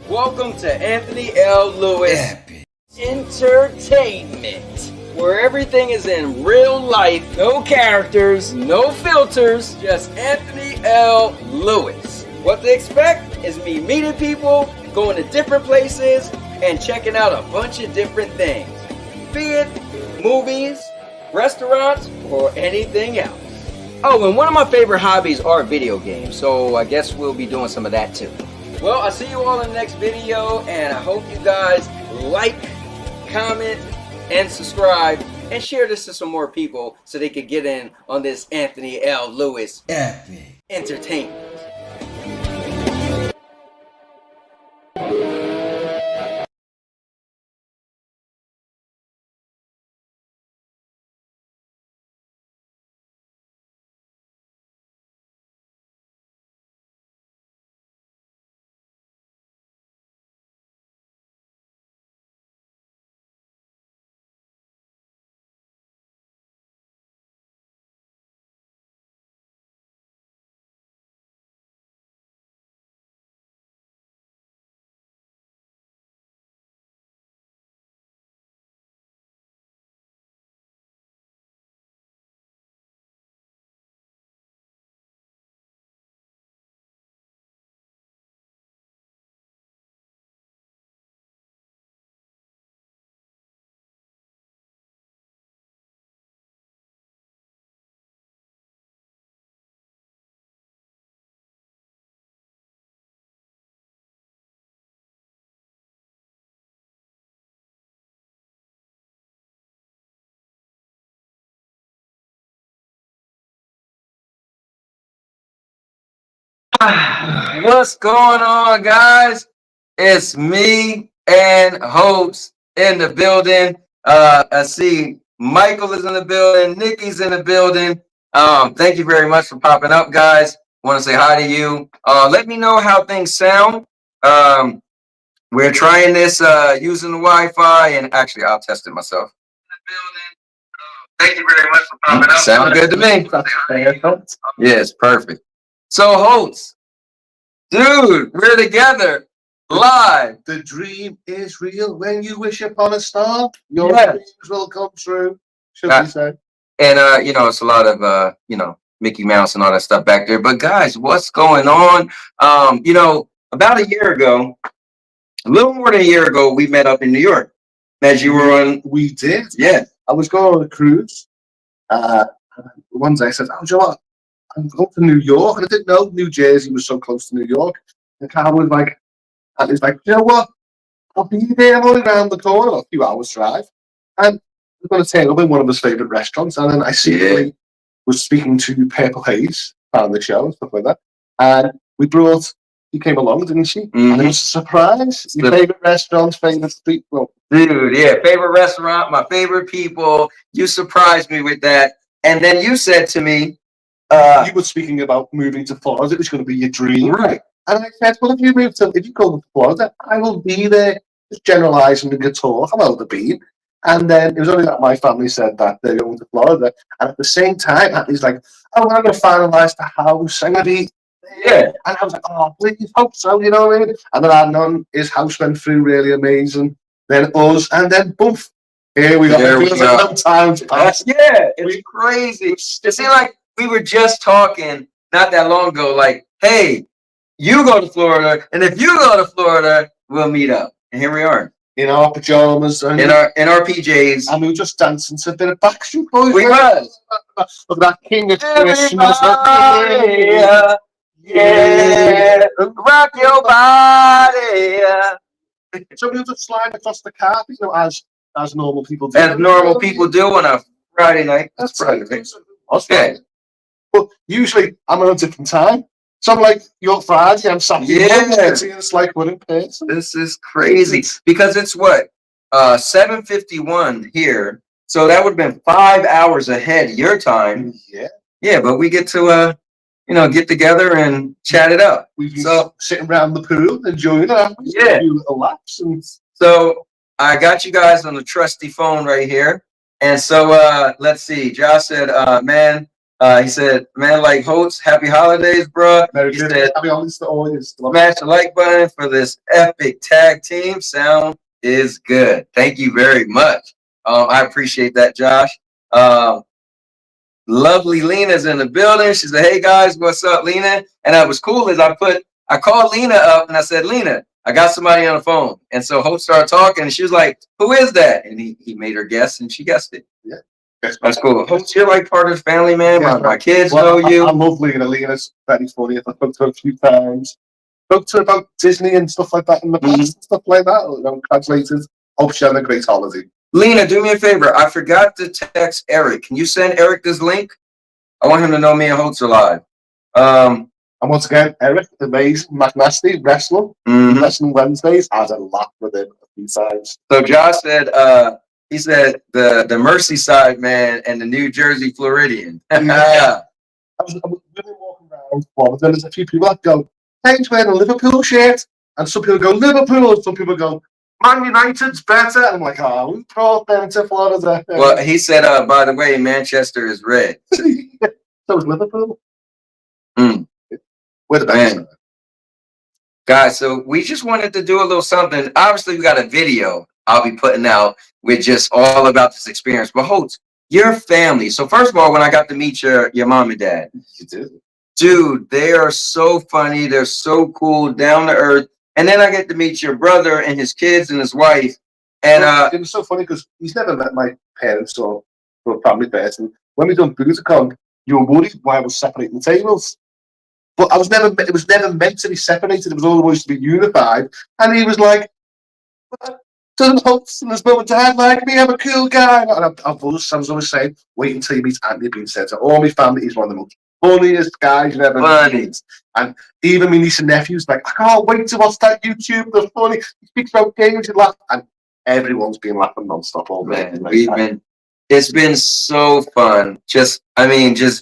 Welcome to Anthony L. Lewis Entertainment, where everything is in real life, no characters, no filters, just Anthony L. Lewis. What to expect is me meeting people, going to different places, and checking out a bunch of different things, be it movies, restaurants, or anything else. Oh, and one of my favorite hobbies are video games, so I guess we'll be doing some of that too. Well, I'll see you all in the next video, and I hope you guys like, comment, and subscribe, and share this to some more people so they could get in on this Anthony L. Lewis Entertainment. What's going on, guys? It's me and Hoults in the building. I see Michael is in the building. Nikki's in the building. Thank you very much for popping up, guys. Want to say hi to you. Let me know how things sound. We're trying this using the Wi-Fi, and actually, I'll test it myself. Thank you very much for popping up. Sounds good to me. Yes, perfect. So, Hoults, dude, we're together live. The dream is real. When you wish upon a star, your dreams will come true. Should we say? And it's a lot of Mickey Mouse and all that stuff back there. But guys, what's going on? About a year ago, a little more than a year ago, we met up in New York. As you were on, we did. Yeah. I was going on a cruise. One day I said, "Oh, Joe, I'm going to New York," and I didn't know New Jersey was so close to New York. The car was like, and it's like, "You know what? I'll be there. I'm only around the corner, a few hours drive." And we're going to turn up in one of his favorite restaurants, and then I secretly was speaking to Purple Haze on the show and stuff like that. And she came along, didn't she? Mm-hmm. And it was a surprise. Your favorite restaurants, favorite street food. Dude, yeah, favorite restaurant, my favorite people. You surprised me with that. And then you said to me, you were speaking about moving to Florida. It was going to be your dream. Right. And I said, well, if you go to Florida, I will be there. Just generalizing the talk. I'm out the bean. And then it was only that my family said that they're going to Florida. And at the same time, he's like, "Oh, I'm going to finalize the house. I'm going to be." Yeah. And I was like, "Oh, please, hope so," you know what I mean? And then Adnan, his house went through really amazing. Then us, and then boof. Here we go. No time to pass. Yeah, it's crazy. It seems like we were just talking not that long ago, like, hey, you go to Florida, and if you go to Florida, we'll meet up. And here we are. In our pajamas. And in our PJs. And we were just dancing to a bit of Backstreet Boys. We was. Look at that King of Christmas. Yeah, rock your body. So we'll just slide across the carpet, as normal people do. As normal people do on a Friday night. That's Friday night. Okay. But usually I'm on a different time. So I'm like, you're Friday, I'm Saturday. Yeah. It's like we're in person. This is crazy. Because it's what? 7:51 here. So that would have been 5 hours ahead your time. Yeah. Yeah, but we get to get together and chat it up. We've been sitting around the pool, enjoying it. Yeah. A few little laps. So I got you guys on the trusty phone right here. And so let's see. Josh said, he said, "Man, like Hoults, happy holidays, bro." He said, happy holidays to all you. Smash the like button for this epic tag team. Sound is good. Thank you very much. I appreciate that, Josh. Lovely Lena's in the building. She said, "Hey guys, what's up, Lena?" And that was cool is I called Lena up and I said, "Lena, I got somebody on the phone." And so Hope started talking and she was like, "Who is that?" And he made her guess and she guessed it. Yeah. That's cool. Hope you're like part of the family, man. My kids know you. I love Lena. Lena's very funny. I've spoken to her a few times. Spoke to her about Disney and stuff like that in the past and stuff like that. Translated. Hope she had a great holiday. Lena, do me a favor. I forgot to text Eric. Can you send Eric this link? I want him to know me and Hoults are live. And once again, Eric, amazing, McNasty, wrestling. Wrestling Wednesdays. I had a laugh with him a few times. So Josh said, he said the Merseyside man and the New Jersey Floridian. Yeah. I've been walking around Florida, and there's a few people that go, "Thanks, wearing a Liverpool shirt," and some people go Liverpool, and some people go Man United's better. And I'm like, "Oh, we brought them to Florida." Well, he said, by the way, Manchester is red. So is Liverpool. We're the best. Guys, so we just wanted to do a little something. Obviously, we got a video I'll be putting out with just all about this experience. But Hoults, your family. So first of all, when I got to meet your mom and dad, you did. Dude, they are so funny. They're so cool, down to earth. And then I get to meet your brother and his kids and his wife. And it was so funny because he's never met my parents or a family person. When we done Budokan, you were worried why I was separating the tables. But it was never meant to be separated. It was always to be unified. And he was like, "Doesn't Hoults and his mum and dad like me? I'm a cool guy." And I was always saying, "Wait until you meet Anthony," being said to all my family. He's one of the most funniest guys you've ever Funny. met. And even my niece and nephews, like, I can't wait to watch that YouTube. They're funny. He speaks about games, you laugh. And everyone's been laughing nonstop all day. Man, it's been so fun. Just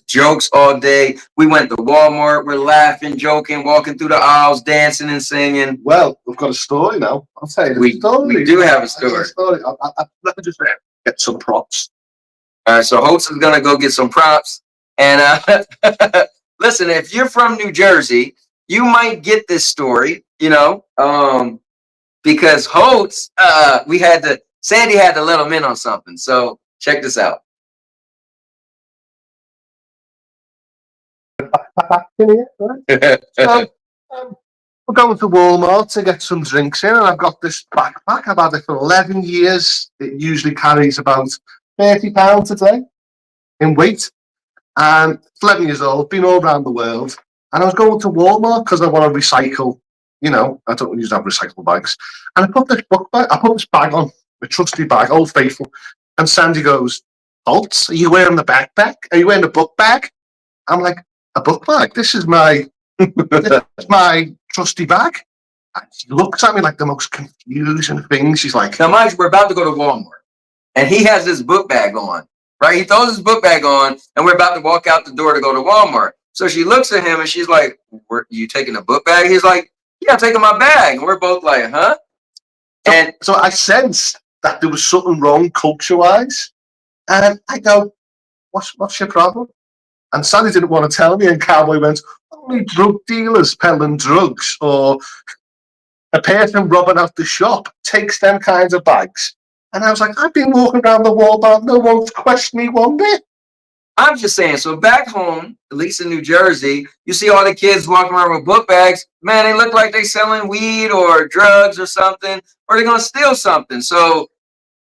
jokes all day. We went to Walmart. We're laughing, joking, walking through the aisles, dancing and singing. Well, we've got a story now. I'll tell you the story. We do have a story. Let me just get some props. All right, so Hoults is gonna go get some props. And listen, if you're from New Jersey, you might get this story, because Hoults, Sandy had to let him in on something. So check this out. So, we're going to Walmart to get some drinks in, and I've got this backpack. I've had it for 11 years. It usually carries about £30 a day in weight. And it's 11 years old, been all around the world. And I was going to Walmart because I want to recycle. I don't use to have recyclable bags. And I put this bag on, a trusty bag, Old Faithful. And Sandy goes, Hoults, are you wearing the backpack? Are you wearing the book bag? I'm like, a book bag? This is my trusty bag. And she looks at me like the most confusing thing. She's like, now, mind you, we're about to go to Walmart. And he has this book bag on, right? He throws his book bag on, and we're about to walk out the door to go to Walmart. So she looks at him, and she's like, you taking a book bag? He's like, yeah, I'm taking my bag. And we're both like, huh? So I sensed that there was something wrong culture-wise. And I go, what's your problem? And Sandy didn't want to tell me, and Cowboy went, only drug dealers peddling drugs or a person robbing out the shop takes them kinds of bags. And I was like, I've been walking around the Walmart, no one's questioned me one bit. I'm just saying, so back home, at least in New Jersey, you see all the kids walking around with book bags. Man, they look like they selling weed or drugs or something, or they're going to steal something. So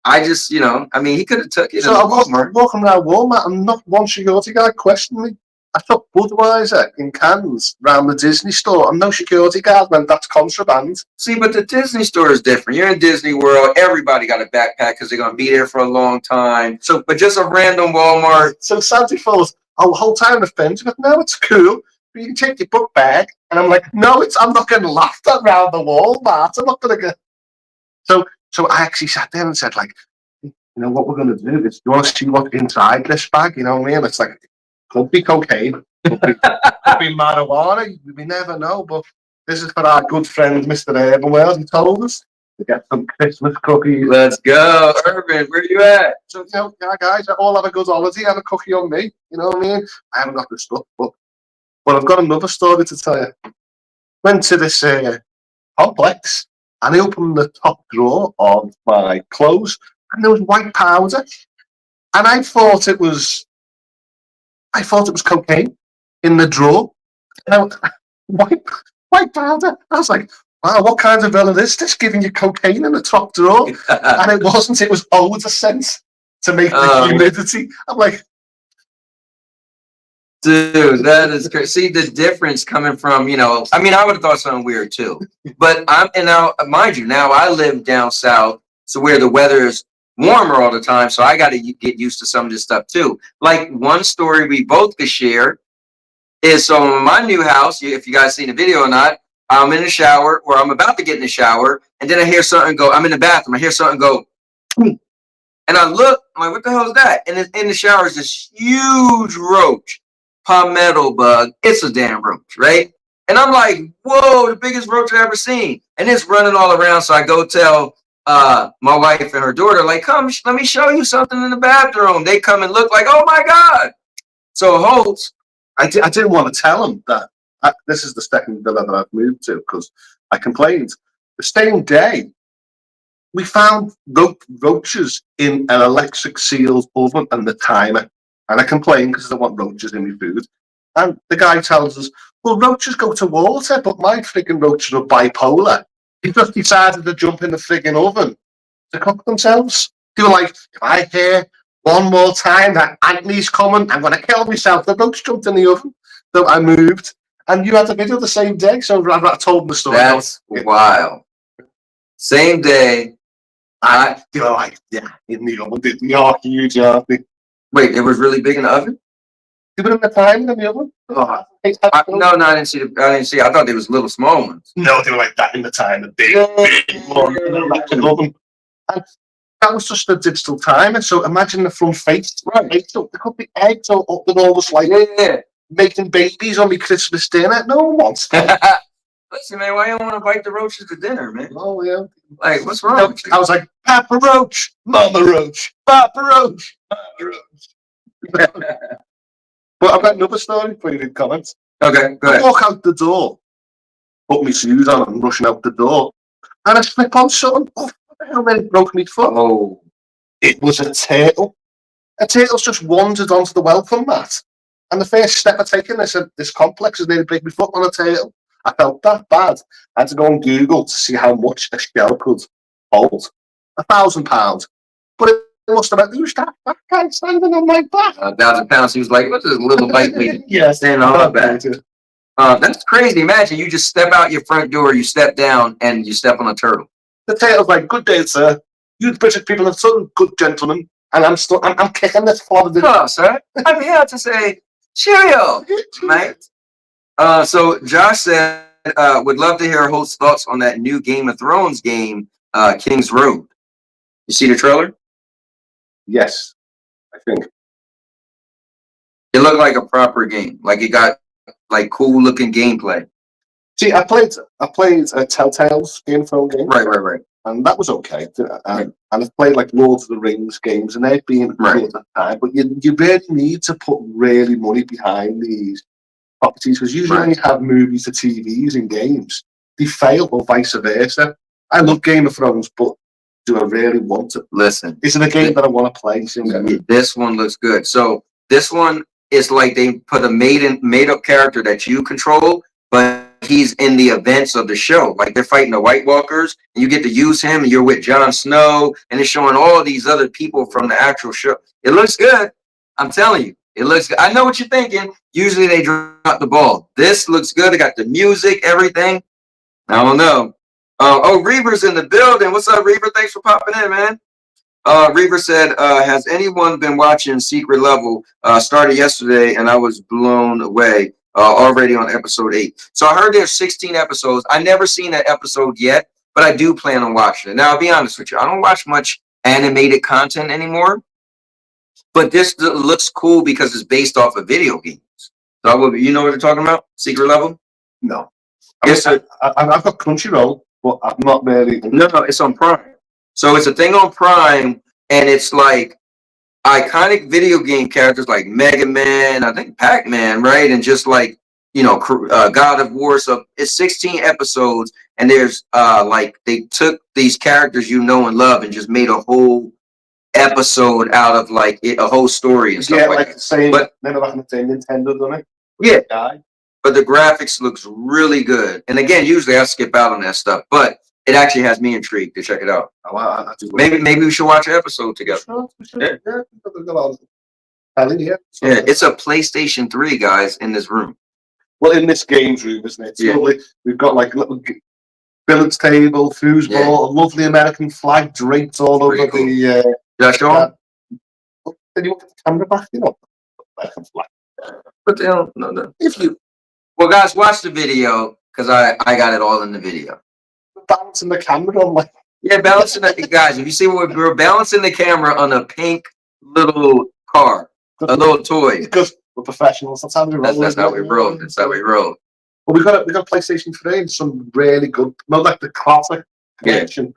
I just, he could have took it. So I was walking around Walmart, and not one security guy questioned me. I took Budweiser in cans around the Disney store, and no security guard went, that's contraband. See, but the Disney store is different. You're in Disney World. Everybody got a backpack because they're going to be there for a long time. But just a random Walmart. So Sandy thought, the whole time offended. But no, it's cool. You can take your book bag. And I'm like, no, I'm not getting laughed at around the Walmart. I'm not going to get. So I actually sat there and said, like, what we're going to do is, you want to see what's inside this bag? You know what I mean? It's like, could be cocaine, could be marijuana. We never know. But this is for our good friend, Mr. Urban. He told us to get some Christmas cookies. Let's go, Urban. Where you at? So, guys, all have a good holiday. Have a cookie on me. You know what I mean? I haven't got the stuff, but I've got another story to tell you. Went to this complex, and I opened the top drawer of my clothes, and there was white powder, and I thought it was cocaine in the drawer. White powder. I was like, wow, what kind of villain is this giving you cocaine in the top drawer? And it wasn't. It was odor scent to make the humidity. I'm like, dude, that is crazy. See the difference coming from, I would have thought something weird too. But now, mind you, now I live down south, so where the weather is warmer all the time, so I got to get used to some of this stuff too. Like one story we both could share is, so in my new house, if you guys seen the video or not, I'm in the shower, or I'm about to get in the shower, and then I hear something go, I'm in the bathroom, I hear something go, boom. And I look, I'm like, what the hell is that? And in the shower is this huge roach, palmetto bug. It's a damn roach, right? And I'm like, whoa, the biggest roach I've ever seen. And it's running all around, so I go tell my wife and her daughter, like, come, let me show you something in the bathroom. They come and look like, oh my God. So Hoults, I didn't want to tell them that this is the second villa that I've moved to, because I complained. The same day, we found roaches in an electric sealed oven and the timer. And I complained because I don't want roaches in my food. And the guy tells us, well, roaches go to water, but my frigging roaches are bipolar. They just decided to jump in the frigging oven to cook themselves. They were like, if I hear one more time that Anthony's coming, I'm going to kill myself. The roach jumped in the oven. So I moved. And you had the video the same day, so I told them the story. That's wild. Same day. They were like, yeah, in the oven. They're huge, aren't they? Wait, it was really big in the oven? They were in the time than the other. Oh, no, I didn't see I didn't see. I thought they was little small ones. No, they were like that in the time. The big one. I love them. And that was just a digital timer. So imagine the front face. Right. So there could be eggs all up and all this like making babies on me Christmas dinner. No one wants that. Listen, man, why you don't want to invite the roaches to dinner, man? Oh, yeah. Like, what's wrong with you? I was like, Papa Roach, Mama Roach, Papa Roach, Mama Roach. But I've got another story for you in comments. Okay, go ahead. I walk out the door, put my shoes on, and rushing out the door, and I slip on something. Oh, what the hell, man, broke me foot. Oh. It was a turtle. A turtle's just wandered onto the welcome mat. And the first step I taken, I said, this complex is nearly break my foot on a turtle. I felt that bad. I had to go on Google to see how much a shell could hold. £1,000. But it must have been, who's that guy standing on my back? 1,000 pounds. He was like, what's this little lightweight standing on my back? That's crazy. Imagine you just step out your front door, you step down, and you step on a turtle. The turtle's like, good day, sir. You British people are so good gentlemen. And I'm kicking this for the... Hello, sir. I'm here to say, cheerio, mate. So Josh said, would love to hear Holt's thoughts on that new Game of Thrones game, King's Road. You see the trailer? Yes, I think. It looked like a proper game. Like it got like cool looking gameplay. See, I played a Telltale's Game of Thrones game. Right. And that was okay. And I've played like Lord of the Rings games, and they've been good at that time. But you really need to put really money behind these properties, because usually when you have movies or TVs and games, they fail, or vice versa. I love Game of Thrones, but do I really want to? Listen, is it a game that I want to play? This one looks good. So this one is like they put a made up character that you control, but he's in the events of the show. Like they're fighting the White Walkers, and you get to use him, and you're with Jon Snow, and it's showing all these other people from the actual show. It looks good. I'm telling you, it looks good. I know what you're thinking. Usually they drop the ball. This looks good. They got the music, everything. I don't know. Reaver's in the building. What's up, Reaver? Thanks for popping in, man. Reaver said, has anyone been watching Secret Level? Started yesterday, and I was blown away. Already on episode 8. So I heard there's 16 episodes. I never seen that episode yet, but I do plan on watching it. Now, I'll be honest with you. I don't watch much animated content anymore, but this looks cool because it's based off of video games. So you know what they're talking about? Secret Level? No. Yes, I've got Crunchyroll, but I'm not really... No, it's on Prime. So it's a thing on Prime, and it's like iconic video game characters like Mega Man, I think Pac-Man, right? And just like, God of War. So it's 16 episodes, and there's like they took these characters you know and love and just made a whole episode out of like a whole story and stuff like that. Same, but never back in the same Nintendo, done it? Yeah. But the graphics looks really good. And again, usually I skip out on that stuff, but it actually has me intrigued to check it out. Maybe we should watch an episode together. Yeah, it's a PlayStation 3, guys, in this room. Well, in this games room, isn't it? It's lovely. We've got like little billiards table, foosball, a lovely American flag draped all over the... Josh, then you want the camera back, American flag. But no. Well, guys, watch the video, because I got it all in the video. Balancing the camera on balancing the guys. If you see what we're balancing the camera on a pink little car, a little toy. Because we're professionals. That's how we roll. That's how we roll. That's how we roll. Well, we got PlayStation 3 and some really good, not like the classic collection.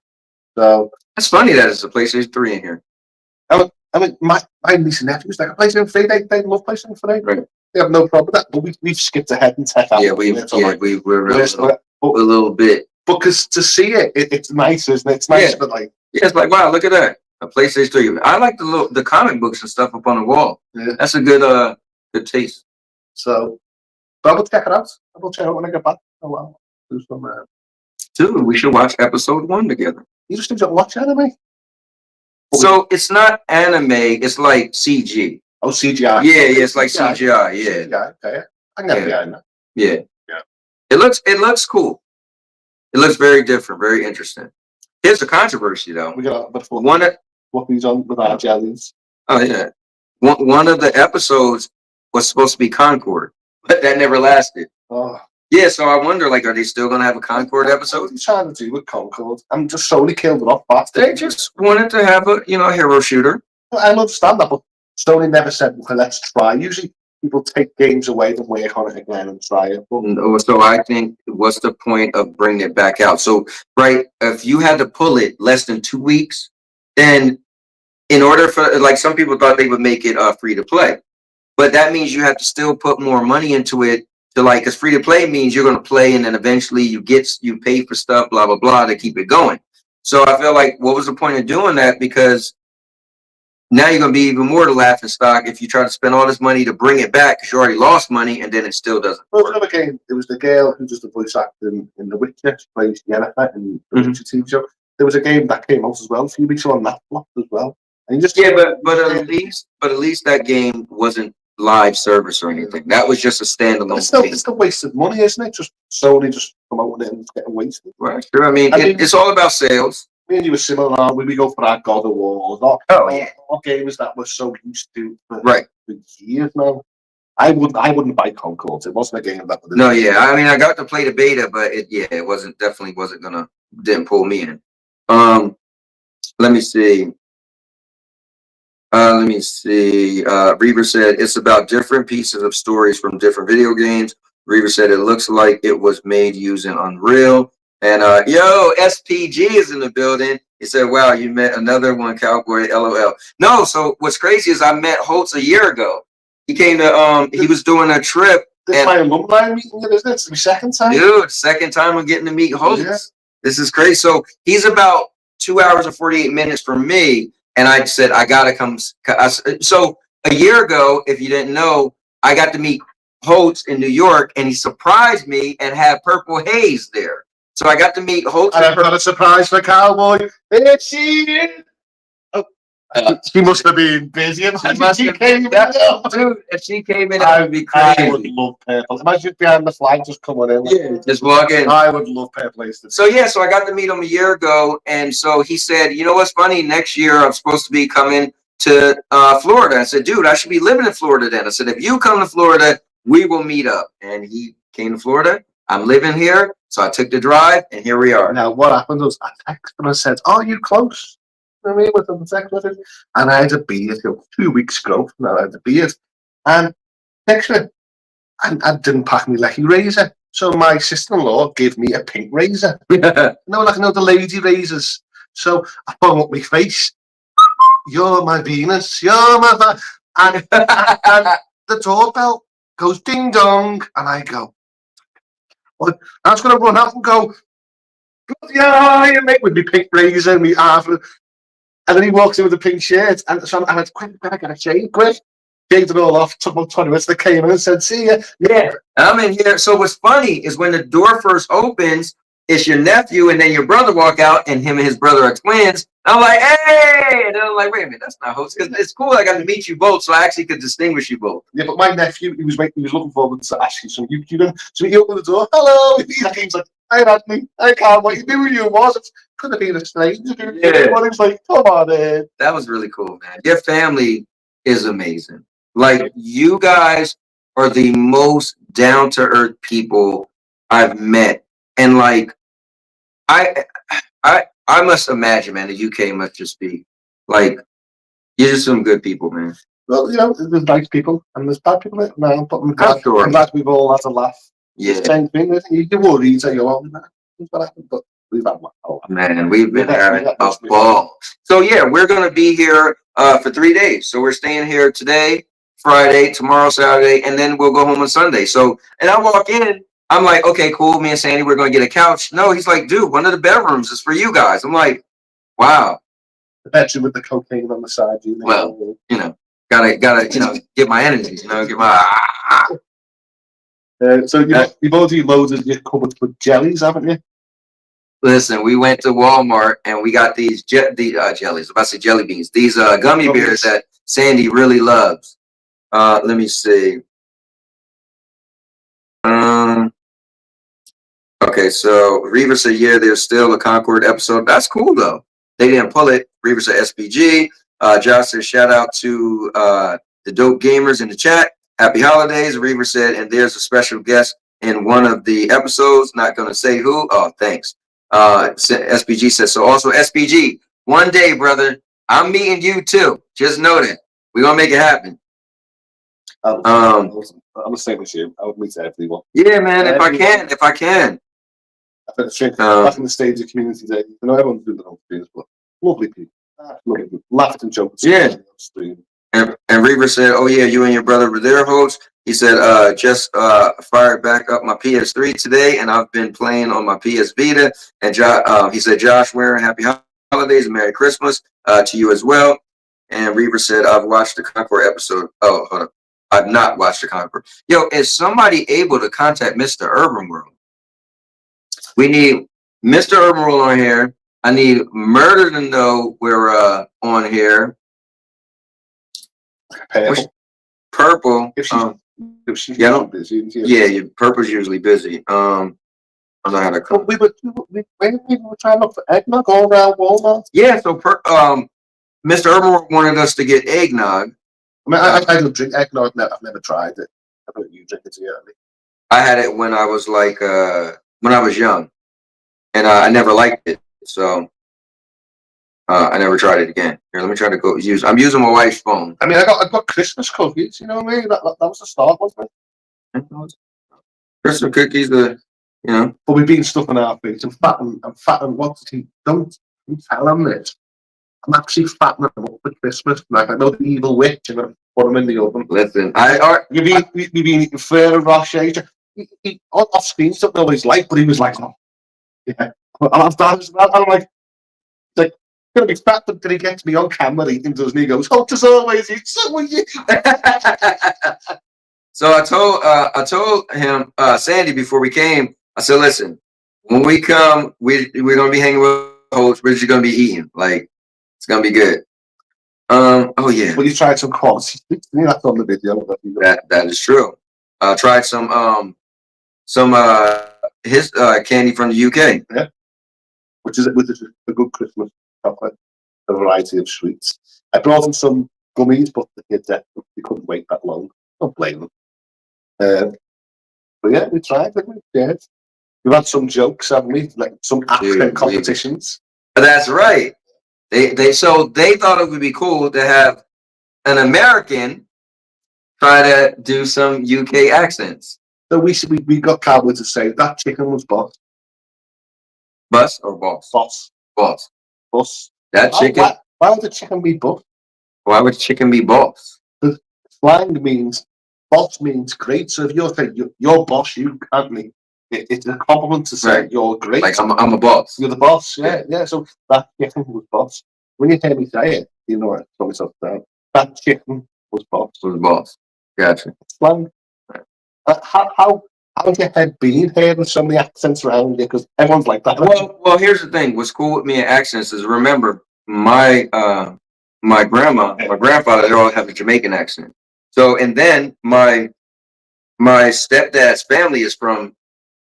So it's funny that it's a PlayStation 3 in here. I mean, my niece and nephews, they got PlayStation 3. They love PlayStation 3. Right. They have no problem with that. But we've skipped ahead and tech out. We're a little bit. Because to see it's nice, isn't it? It's nice, but like... Yeah, it's like, wow, look at that. A PlayStation 3. I like the comic books and stuff up on the wall. Yeah. That's a good taste. So, but I will check it out. I will check it out when I get back. Oh, wow. Do some... Dude, we should watch episode 1 together. You just don't watch anime? So, it's not anime, it's like CG. Oh, CGI. Yeah, it's like CGI, yeah. CGI, okay. I can get behind that. Yeah. It looks cool. It looks very different, very interesting. Here's the controversy, though. We got a bit of what he's on with our jellies. Oh yeah, one of the episodes was supposed to be Concord, but that never lasted. Oh. Yeah, so I wonder, like, are they still going to have a Concord episode? What are you trying to do with Concord? I'm just slowly killed it off fast. They just wanted to have a, hero shooter. I understand that, but Sony never said, okay, let's try. Usually people take games away and work on it again and try it. But, so I think, what's the point of bringing it back out? So, right, if you had to pull it less than 2 weeks, then in order for, like, some people thought they would make it free to play. But that means you have to still put more money into it. So, like, because free to play means you're going to play and then eventually you pay for stuff, blah, blah, blah, to keep it going. So I feel like, what was the point of doing that? Because now you're going to be even more the laughing stock if you try to spend all this money to bring it back because you already lost money and then it still doesn't. Well, another game, it was the girl who does the voice acting in The Witcher, plays Yennefer in the Witcher TV show. There was a game that came out as well a few weeks ago on that block as well. And just but at least that game wasn't live service or anything. That was just a standalone. It's still wasted money, isn't it? Just solely just come out with it and it's getting wasted. Right. Sure. I mean, it's all about sales. Me and you were similar, aren't we? We go for our God of War. What games that we're so used to for years now. I wouldn't buy Concord. It wasn't a game that. No, yeah. I mean, I got to play the beta, but it didn't pull me in. Let me see. Reaver said it's about different pieces of stories from different video games. Reaver said it looks like it was made using Unreal. And SPG is in the building. He said, "Wow, you met another one, Cowboy." LOL. No, so what's crazy is I met Hoults a year ago. He came to he was doing a trip. This is my alumni meeting, isn't it? It's my second time. Dude, second time I'm getting to meet Hoults. Yeah. This is crazy. So he's about 2 hours and 48 minutes from me. And I said, I got to come. So a year ago, if you didn't know, I got to meet Hoults in New York, and he surprised me and had Purple Haze there. So I got to meet Hoults. And I've got a surprise for Cowboy. There she is. She must have been busy. Dude, if she came in, I would be crazy. I would love Purple. Imagine behind the flag just coming in. Yeah, just walk in. I would love Purple. So I got to meet him a year ago, and so he said, "You know what's funny? Next year I'm supposed to be coming to Florida." I said, "Dude, I should be living in Florida then." I said, "If you come to Florida, we will meet up." And he came to Florida. I'm living here, so I took the drive, and here we are. Now, what happened was I texted him and said, "Are you close?" Me with the text message, and I had a beard. 2 weeks ago, I had a beard, and texted, I didn't pack my lecky razor, so my sister-in-law gave me a pink razor. The lady razors. So I put up my face. You're my Venus. You're my and the doorbell goes ding dong, and I go. Well, I was going to run out and go. Yeah, you make with me pink razor, me half. And then he walks in with a pink shirt, and so I went, "Quick, I got a shave, quick." Shaved it all off, took about 20 minutes, they came in and said, "See ya." Yeah, I'm in here. So what's funny is when the door first opens, it's your nephew and then your brother walk out, and him and his brother are twins. I'm like, "Hey!" And then I'm like, "Wait a minute, that's not Hoults." Because it's cool I got to meet you both, so I actually could distinguish you both. Yeah, but my nephew, he was looking forward to asking some YouTube. So he opened the door, "Hello." He's like, "Hi, Anthony. I can't wait. You knew who you was." It could have been a stranger. Yeah. He was like, "Come on, in." That was really cool, man. Your family is amazing. Like, you guys are the most down-to-earth people I've met. And like, I must imagine, man, the UK must just be like, you're just some good people, man. Well, there's nice people and there's bad people. No, but I'm glad we've all had a laugh. Yeah. Same thing. You worry, so you're all, but we've had one. Oh, man, we've been having a ball. So yeah, we're gonna be here for 3 days. So we're staying here today, Friday, tomorrow, Saturday, and then we'll go home on Sunday. So, and I walk in, I'm like, "Okay, cool. Me and Sandy, we're gonna get a couch." No, he's like, "Dude, one of the bedrooms is for you guys." I'm like, "Wow." The bedroom with the cocaine on the side. Well, gotta, get my energies. Get my. So you've already loaded your cupboard with jellies, haven't you? Listen, we went to Walmart and we got these jellies. I'm about to say jelly beans. These gummy bears that Sandy really loves. Let me see. Okay, so Reaver said, "Yeah, there's still a Concord episode." That's cool though. They didn't pull it. Reaver said SPG. Josh said, "Shout out to the dope gamers in the chat." happy holidays. Reaver said, and there's a special guest in one of the episodes. Not going to say who. Oh, thanks. SPG says, so also SPG, one day, brother, I'm meeting you too. Just know that. We're going to make it happen. I'm the same as you. I would meet everyone. Yeah, man, if I can. I think it's strange. Back in the stage of community day, you know, everyone's doing their own things, but lovely people. Lovely people. Laughed and joked. Yeah. And Reaver said, oh, yeah, you and your brother were there, Hoults. He said, just fired back up my PS3 today, and I've been playing on my PS Vita. And he said, Josh Ware, happy holidays and Merry Christmas to you as well. And Reaver said, I've watched the Concord episode. Oh, hold on. I've not watched the Concord. Yo, is somebody able to contact Mr. Urban World? We need Mr. Urban World on here. I need Murder to know we're on here. Purple. If she's busy. Yeah, Purple's usually busy. I don't know how to come. We were trying to look for eggnog all around Walmart. Yeah, so Mr. Urban wanted us to get eggnog. I mean, I don't drink eggnog. I've never tried it. I don't you drink it yet. I had it when I was like when I was young, and I never liked it, so I never tried it again. Here, let me try to go use. I'm using my wife's phone. I mean, I got Christmas cookies. You know what I mean? That was the start, wasn't it? Christmas cookies, you know. But we've been stuffing our face. I'm fat and what? Don't tell them this. I'm actually fattening them up for Christmas. Like I know the evil witch, and I'm gonna put them in the oven. Listen, you've been eating Ferrero Rocher. He off screen stuff nobody's like, but he was like, oh, yeah. And I'm like, gonna be fat until he gets me on camera eating, doesn't he? He goes, Hope as always, eat so will you. So I told him, Sandy, before we came, I said, listen, when we come, we're gonna be hanging with Hoults. We're just gonna be eating. Like, it's gonna be good. Oh yeah. Well, you tried some quality. That's on the video. That is true. Tried some his candy from the UK. Yeah. Which is a good Christmas chocolate. A variety of sweets. I brought them some gummies, but the kids they couldn't wait that long. Don't blame them. But yeah, we tried. Yeah. We've had some jokes, haven't we? Like some accent competitions. That's right. They thought it would be cool to have an American try to do some UK accents. So we got Cowboy to say that chicken was boss. Bus or boss? Boss. That chicken. Why would the chicken be boss? Why would chicken be boss? Because slang means boss means great. So if you're saying you're boss, you can't me. It's a compliment to say you're great. Like I'm a boss. You're the boss. Yeah. So that chicken was boss. When you hear me say it, you know it. Throw myself down. That chicken was boss. Was boss. Gotcha. Slang. How's your head been hearing so many accents around you? Because everyone's like that. Well, here's the thing. What's cool with me in accents is, remember, my grandma, my grandfather, they all have a Jamaican accent. So, and then my stepdad's family is from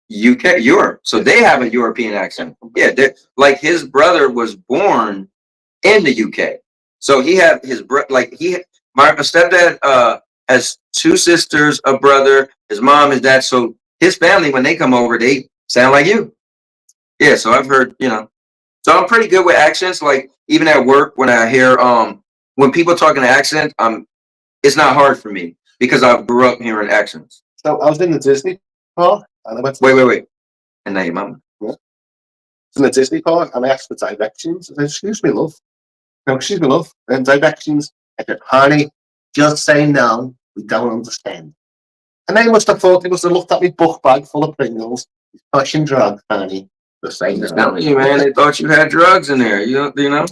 Europe, so they have a European accent. Yeah, like his brother was born in the UK, so he had his my stepdad has two sisters, a brother, his mom, his dad. So his family, when they come over, they sound like you. Yeah, so I've heard, so I'm pretty good with accents. Like even at work, when I hear when people talk in accent, it's not hard for me because I grew up hearing accents. So I was in the Disney park, and I went to wait, and now your mom. Yeah. I was in the Disney park, and I asked for directions. I said, "Excuse me, love." No, excuse me, love. And directions. I said, "Honey, just say no. We don't understand." And they must have thought, they must have looked at me book bag full of Pringles. He's pushing drugs, honey. Just saying no. Telling you, man, they thought you had drugs in there. You know?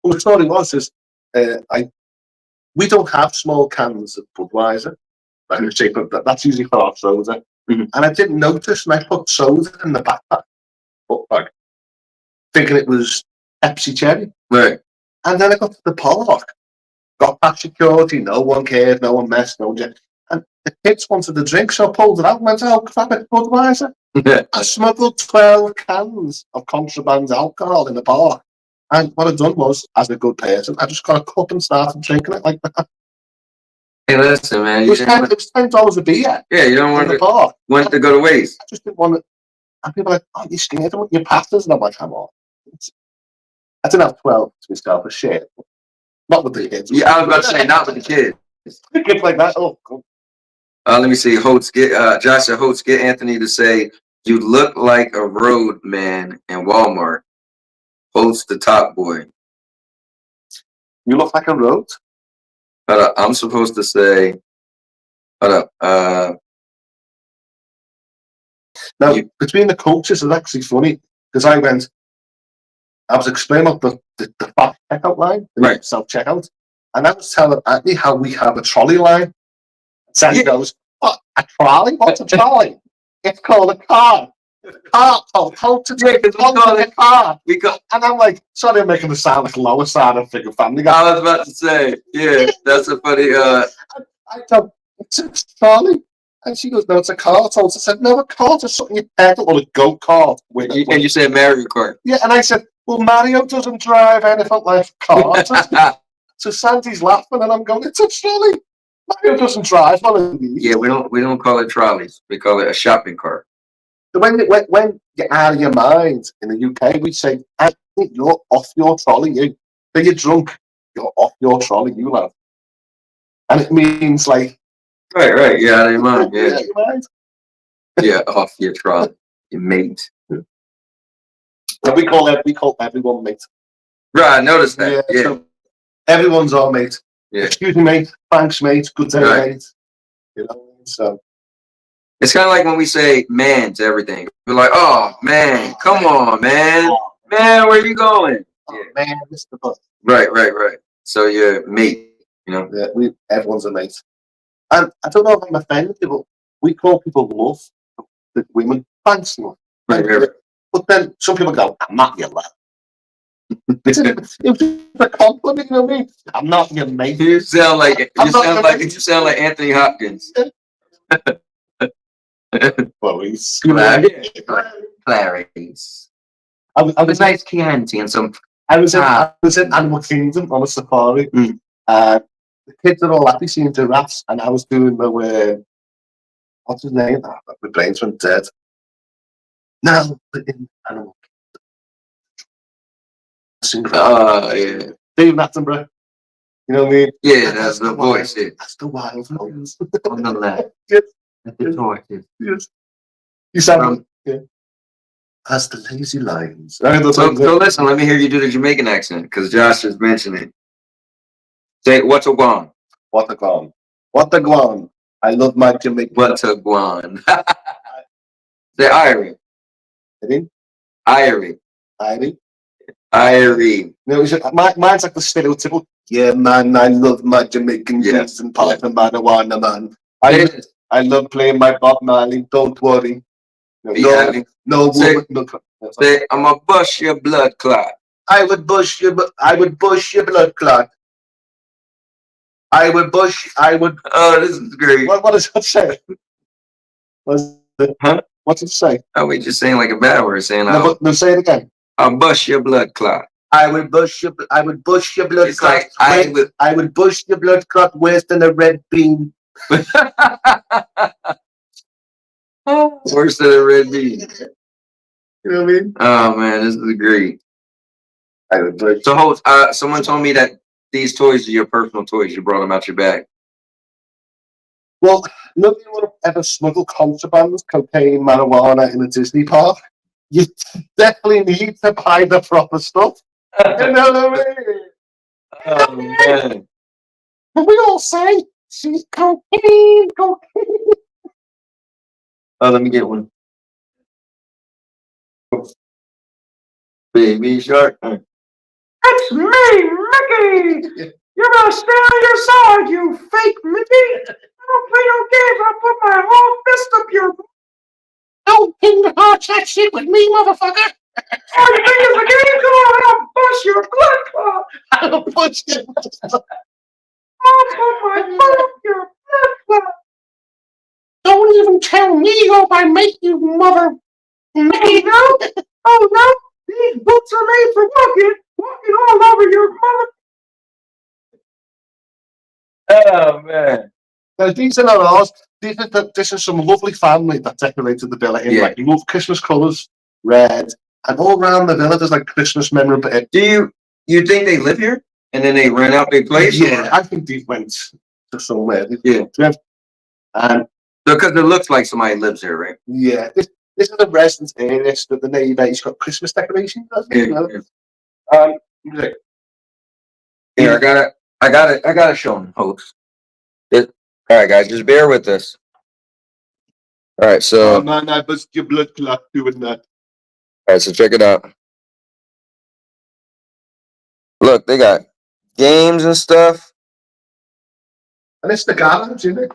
Well, the story was we don't have small cans of Budweiser. That's usually for our soda. Mm-hmm. And I didn't notice, and I put soda in the backpack, book bag, thinking it was Pepsi Cherry. Right. And then I got to the park, got past security, no one cared, no one messed, no one did. And the kids wanted a drink, so I pulled it out and went, "Oh, crap, it's Budweiser." I smuggled 12 cans of contraband alcohol in the park. And what I'd done was, as a good person, I just got a cup and started drinking it like that. Hey, listen, man. It was $10 a beer. Yeah, you don't want in the bar. to go to waste. I just didn't want to. And people are like, "Oh, you scared of your pastas?" And I'm like, "Come on." I didn't have 12 to myself a shit. Not with the kids. Yeah, I was about to say not with the kids. Kids like that. Oh, cool. Let me see. Josh said, Hoults, get Anthony to say, "You look like a road man in Walmart." Hoults, the top boy. You look like a road. I'm supposed to say, hold up. Now, between the coaches, it's actually funny because I was explaining about the fast checkout line, the self checkout, and I was telling Anthony how we have a trolley line. And he goes, "What, a trolley? What's a trolley?" It's called a car. Car called how to take it. Call it a car. And I'm like, sorry, I'm making the sound like lower side of Figure Family Guy. I was about to say, yeah, that's a funny. I thought, it's a trolley. And she goes, "No, it's a cart." I said, "No, a cart is something you pedal, or a go-kart." And you said Mario Kart. Yeah, and I said, "Well, Mario doesn't drive anything like cars." So Sandy's laughing, and I'm going, "It's a trolley. Mario doesn't drive one of these." Yeah, we don't call it trolleys. We call it a shopping cart. So when you're out of your mind in the UK, we say, "I think you're off your trolley. When you're drunk, you're off your trolley, you love." And it means like, right, yeah, out of your mind, yeah. Yeah, off your trolley, your mate. And we call everyone mate. Right, I noticed that. Yeah. So everyone's our mate. Yeah. Excuse me, mate. Thanks, mate. Good day, mate. You know, so it's kind of like when we say "man" to everything. We're like, "Oh man, come on, man, man, where you going?" Oh, man, Mr. Bus. Right. So you're mate. You know. Yeah, everyone's a mate. And I don't know if I'm offended, but we call people love the women. Thanks, love. Right. But then some people go, "I'm not your love." It was a compliment, you know what I mean? "I'm not your mate." You sound like Anthony Hopkins. Clarice. Clarice. I was nice Chianti and some. I was in Animal Kingdom on a safari. The kids are all happy seeing giraffes, and I was doing the what's his name? My brains went dead. Now we're in Animal Kingdom. Yeah. Dave Attenborough. You know what I mean? Yeah, that's the voice. Yeah. That's the wild ones. On the left. Yes. The tortoise. Yes. You sound as the lazy lions. So listen, let me hear you do the Jamaican accent, because Josh is mentioning it. Say, "What's a guan?" What a guan. What a guan. I love my Jamaican. What's a guan? Say Irie. Irie. Irie. Irie. No, mine's like the stereotypical. "Yeah, man, I love my Jamaican beats and pipe and marijuana, man. I love playing my Bob Marley. Don't worry. No woman. Say, "I'ma bust your blood clot." I would bush your blood clot. I would. Oh, this is great. What does that say? Huh? What's it say? Oh, we just saying like a bad word, saying No, say it again. "I'll bust your blood clot." I would bush your blood It's clot. like I would bush your blood clot worse than a red bean. Worse than a red bean. You know what I mean? Oh man, this is great. I would bush. So, someone told me that these toys are your personal toys. You brought them out your bag. Well, nobody would have ever smuggled contraband, cocaine, marijuana in a Disney park. You definitely need to buy the proper stuff. You know what I mean? Oh man. And we all say, "She's cocaine." Oh, let me get one. Baby shark. It's me, Mickey! You're gonna stay on your side, you fake Mickey! I don't play no games, I'll put my whole fist up your... Don't pin the heart that shit with me, motherfucker! Oh, you think it's a game? Come on, I'll bust your blood clot! I'll punch you. I'll put my foot up your blood clot! Don't even tell me how I make you, mother. Mickey, no? Oh, no? These boots are made for walking all over your mother... Oh man. Now, these are not ours. This is some lovely family that decorated the villa in like love Christmas colours, red, and all around the villa there's like Christmas memorabilia. Do you think they live here and then they rent out their place? Yeah, I think they went to somewhere. Yeah. And because it looks like somebody lives there, right? yeah, this is a residence area. So the neighbour, he's got Christmas decorations. Music. Here, I gotta show them, host. All right, guys, just bear with us. All right, so. Oh man, I bust your blood clot doing that. All right, so check it out. Look, they got games and stuff. And it's the garage, isn't it?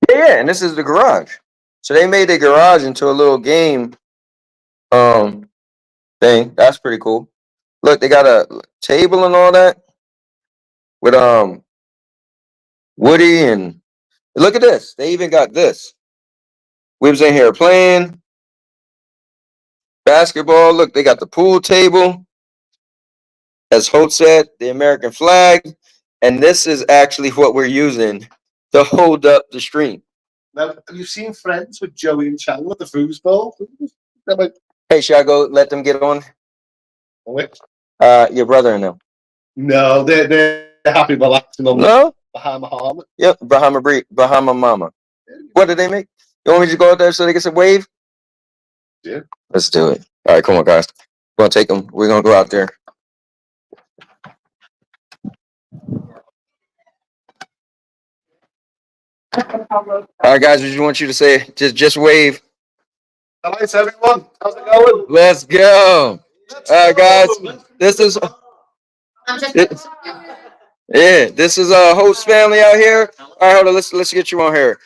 Yeah, and this is the garage. So they made the garage into a little game thing. That's pretty cool. Look, they got a table and all that with Woody, and look at this. They even got this. We was in here playing basketball. Look, they got the pool table. As Holt said, the American flag. And this is actually what we're using to hold up the stream. Now, have you seen Friends with Joey and Chandler, the foosball? Hey, should I go let them get on? Which? Your brother and them. No, they're happy relaxing on No? Bahama. Yep, Bahama Mama. What did they make? You want me to go out there so they get some wave? Yeah. Let's do it. All right, come on, guys. We're going to take them. We're going to go out there. All right, guys, I just want you to say, just wave. Hello, everyone. How's it going? Let's go. All right, guys. This is this is a host family out here. All right, hold on. Let's get you on here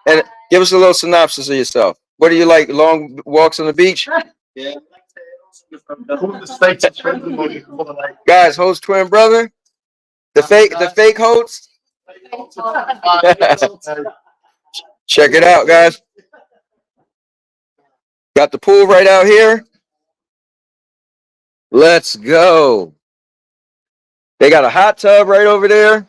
and give us a little synopsis of yourself. What do you like? Long walks on the beach? Yeah. Guys, host twin brother, the fake host. Check it out, guys. Got the pool right out here. Let's go. They got a hot tub right over there.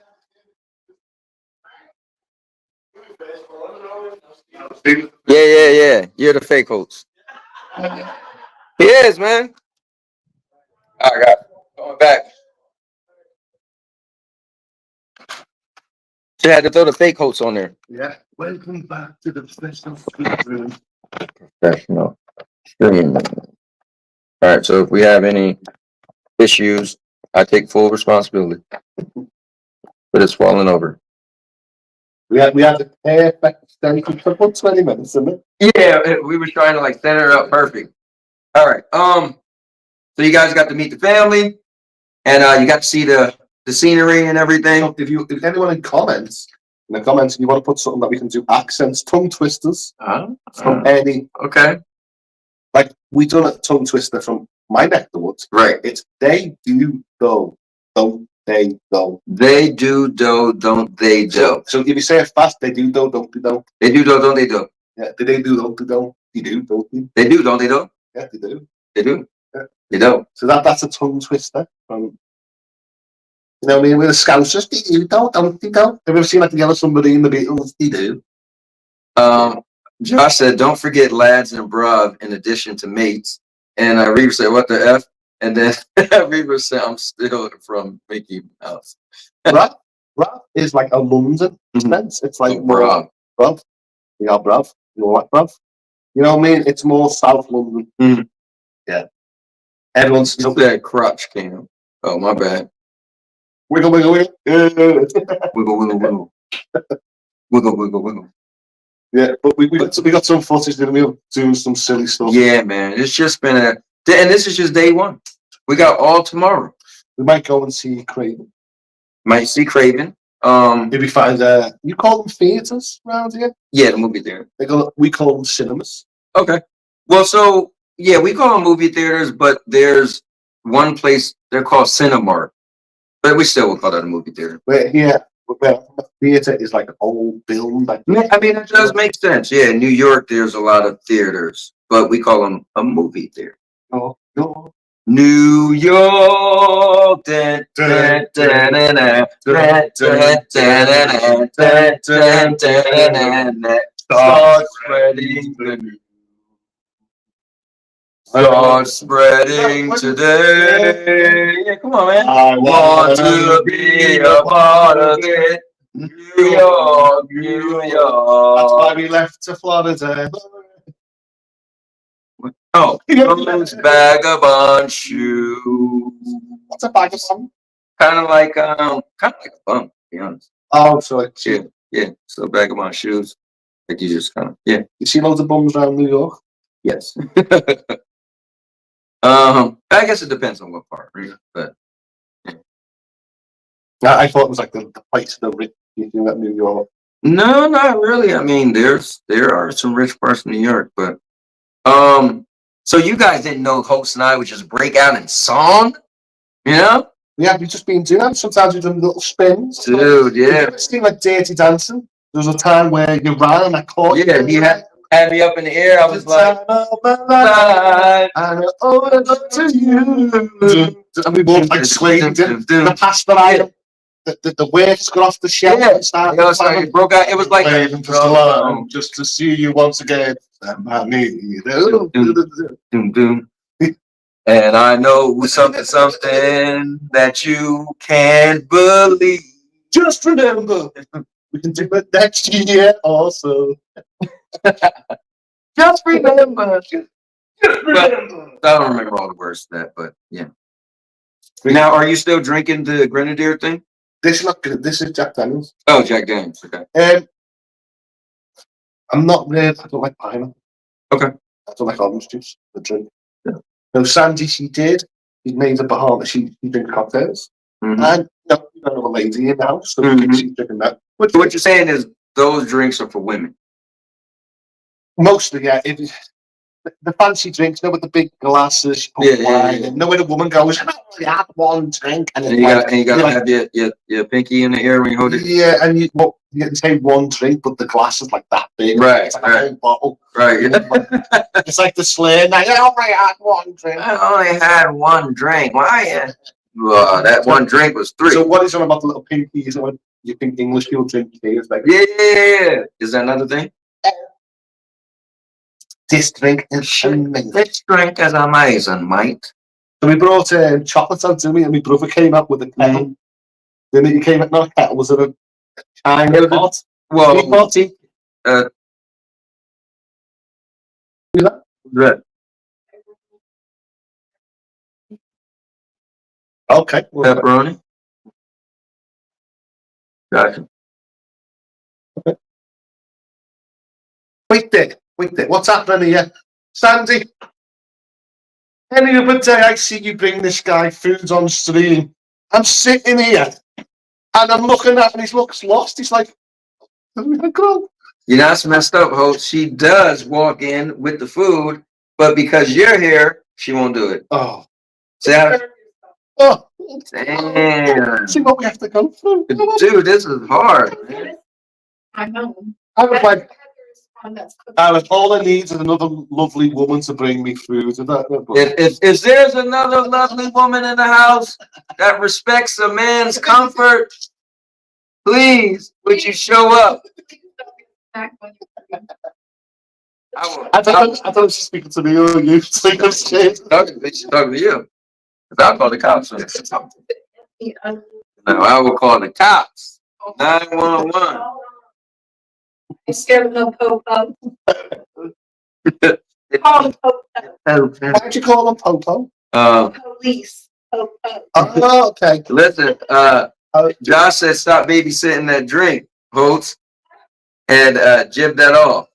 Yeah. You're the fake host. He is, man. All right, guys. Going back. She had to throw the fake host on there. Yeah. Welcome back to the professional street room. Professional stream. All right, so if we have any issues, I take full responsibility. But it's falling over. We had the perfect extension. It took about 20 minutes, didn't it? Yeah, we were trying to like center it up perfect. All right. So you guys got to meet the family, and you got to see the scenery and everything. So if anyone in the comments, you want to put something that we can do accents, tongue twisters from any. Okay. Like we done a tongue twister from my neck of the woods. Right. It's they do though, don't they though. They do do, don't they do. So if you say it fast, they do though, don't they though. They do do, don't they do. Yeah, they do don't they don't. They do, don't they? They do, don't they do. Yeah, they do. They do. Yeah. They do. So that's a tongue twister from. You know what I mean? With the Scousers, they do don't they don't. Have you ever seen like the Yellow Submarine, the Beatles? They do. Josh said, don't forget lads and bruv in addition to mates. And Reaver said, what the F? And then Reaver said, I'm still from Mickey Mouse. Bruv is like a London sense. It's like more bruv. You got bruv. You know what, bruv? You know what I mean? It's more South London. Mm-hmm. Yeah. Everyone's still that crotch cam. Oh, my bad. Wiggle, wiggle, wiggle. Wiggle, wiggle, wiggle. Wiggle, wiggle, wiggle. Yeah, but we got some footage, didn't we, doing some silly stuff. Yeah, man. It's just been and this is just day one. We got all tomorrow. We might go and see Craven. Might see Craven. If we find you call them theatres around here? Yeah, the movie theater. We call them cinemas. Okay. Well, so yeah, we call them movie theaters, but there's one place they're called Cinemark. But we still will call that a movie theater. But yeah, a theater is like an old building. Like, I mean, it does make sense. Yeah, in New York, there's a lot of theaters, but we call them a movie theater. Oh, New York. Dun, dun, dun, dun, dun, dun, dun, dun, dun, dun, dun, dun, dun. Start spreading the news. Start spreading today. Yeah, come on, man. I Want to be a part of it. New York, New York. That's why we left to Florida. Oh, woman's vagabond shoe. What's a bag of some? Kind of like a bump, to be honest. Oh, sorry. Yeah. So vagabond shoes. Like you just kind of You see loads of bums around New York? Yes. I guess it depends on what part, right? But I thought it was like the place of the rich. You think that New York? no, not really. I mean, there are some rich parts of New York, but so you guys didn't know Hoults and I would just break out in song, you know? Yeah, we've just been doing that. Sometimes we've done little spins. Dude, yeah. It's like Dirty Dancing. There was a time where you ran and I caught you. Yeah, he had me up in the air. I was like, and to you. And we both like swayed the pasta item. The waves got off the shelf and started. So it broke out. It was like just to see you once again. Doom, doom. And I know something that you can't believe. Just remember, we can do it next year also. Just remember. I don't remember all the words to that, but yeah. Now, are you still drinking the Grenadier thing? This is not good. This is Jack Daniels. Oh, Jack Daniels. Okay. I'm not really. I don't like pineapple. Okay. I don't like orange juice. The drink. Yeah. No, Sandy, she did. She made a Bahama. She drinks cocktails. Mm-hmm. And no, we don't have a lady in the house, so she's drinking that. What you're saying is those drinks are for women. Mostly, yeah. The fancy drinks, with the big glasses, wine, and where the woman goes, I only had one drink, and you gotta have your pinky in the air when you hold it. Yeah, and you can say one drink, but the glass is like that big. Right, it's like a whole bottle. Right. It's like the Slayer night. I only had one drink. I only had one drink. Why? Well, that one drink was 3. So what is on about the little pinkies? When you think English people drink tea? It's like Is that another thing? This drink is amazing. This drink is amazing, mate. So we brought chocolate out to me, and my brother came up with a kettle. Then he came up with a kettle. Was it a China pot? Well, potty. Right. Okay. Pepperoni. Gotcha. Okay. Wait there. What's happening here? Sandy, any other day I see you bring this guy food on stream. I'm sitting here and I'm looking at him and he looks lost. He's like, oh my God. You know, that's messed up, Hope. She does walk in with the food, but because you're here, she won't do it. Oh. Damn. See what we have to go through. Dude, this is hard, man. I know. I was like, all I need is another lovely woman to bring me food. If there's another lovely woman in the house that respects a man's comfort, please, would you show up? I thought she was speaking to me or you. She's talking to you. I'll call the cops. No, I will call the cops. 911. I'm scared of no po-po. Call them po-po. Why'd you call them Popo? Police. Po-po. Oh, okay. Listen, Josh said stop babysitting that drink, Hoults, and jib that off.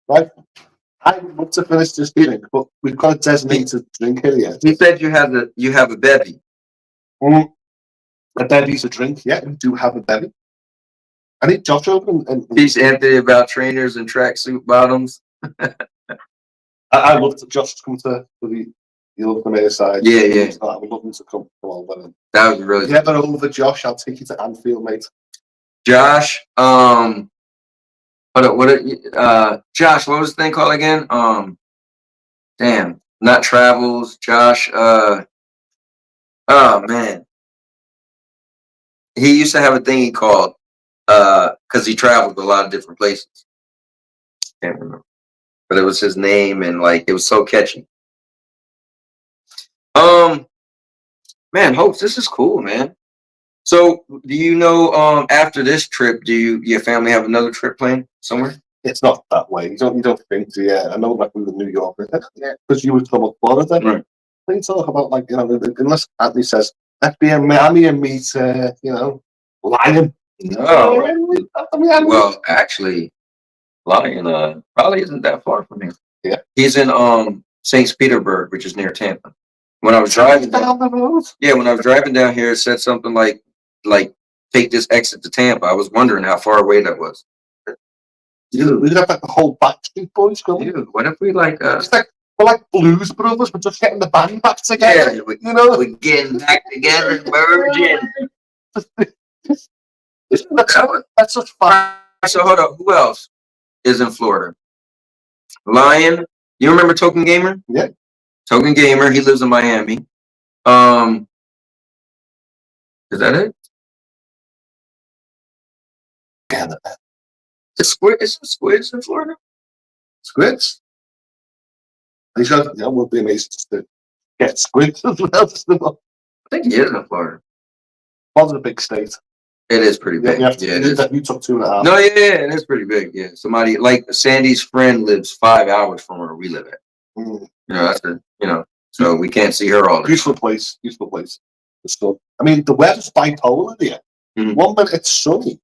Right. I would love to finish this drink, but we've got a designated drink here yet. He said you have a bevy. A bevy's a drink. Yeah, we do have a bevy. I need Josh open and teach Anthony about trainers and tracksuit bottoms. I love to Josh come to the other side. Yeah. I would love him to come on with him. That was really. If you ever over Josh, I'll take you to Anfield, mate. Josh, Josh, what was the thing called again? Damn, not travels. Josh. Oh man, he used to have a thing he called because he traveled to a lot of different places. Can't remember, but it was his name and like it was so catchy. Man, Hopes, this is cool, man. So, do you know after this trip, your family have another trip planned somewhere? It's not that way. You don't think so, yeah. I know like we were in New York, yeah, because you were from Florida. Right. They talk about like, unless Anthony says, let's be in Miami and meet Lion. No. Well, actually, Lion probably isn't that far from here. Yeah. He's in St. Petersburg, which is near Tampa. When I was driving down the road. Yeah, when I was driving down here, it said something like take this exit to Tampa. I was wondering how far away that was. Dude, we'd have like the whole Backstreet Boys going. Dude, what if we It's like we're like Blues Brothers, we're just getting the band back together. Yeah, we're getting back together, merging. That's such fun. So hold up, who else is in Florida? Lion, you remember Token Gamer? Yeah. Token Gamer, he lives in Miami. Is that it? Yeah, Is it Squids in Florida? Squids. We'll be amazed to get Squids as well. I think he is in Florida. Florida's a big state. It is pretty big. Yeah, you took 2.5. No, yeah, it is pretty big. Yeah, somebody like Sandy's friend lives 5 hours from where we live at. So we can't see her all the Beautiful place. I mean, the weather's bipolar there. Mm-hmm. 1 minute it's sunny,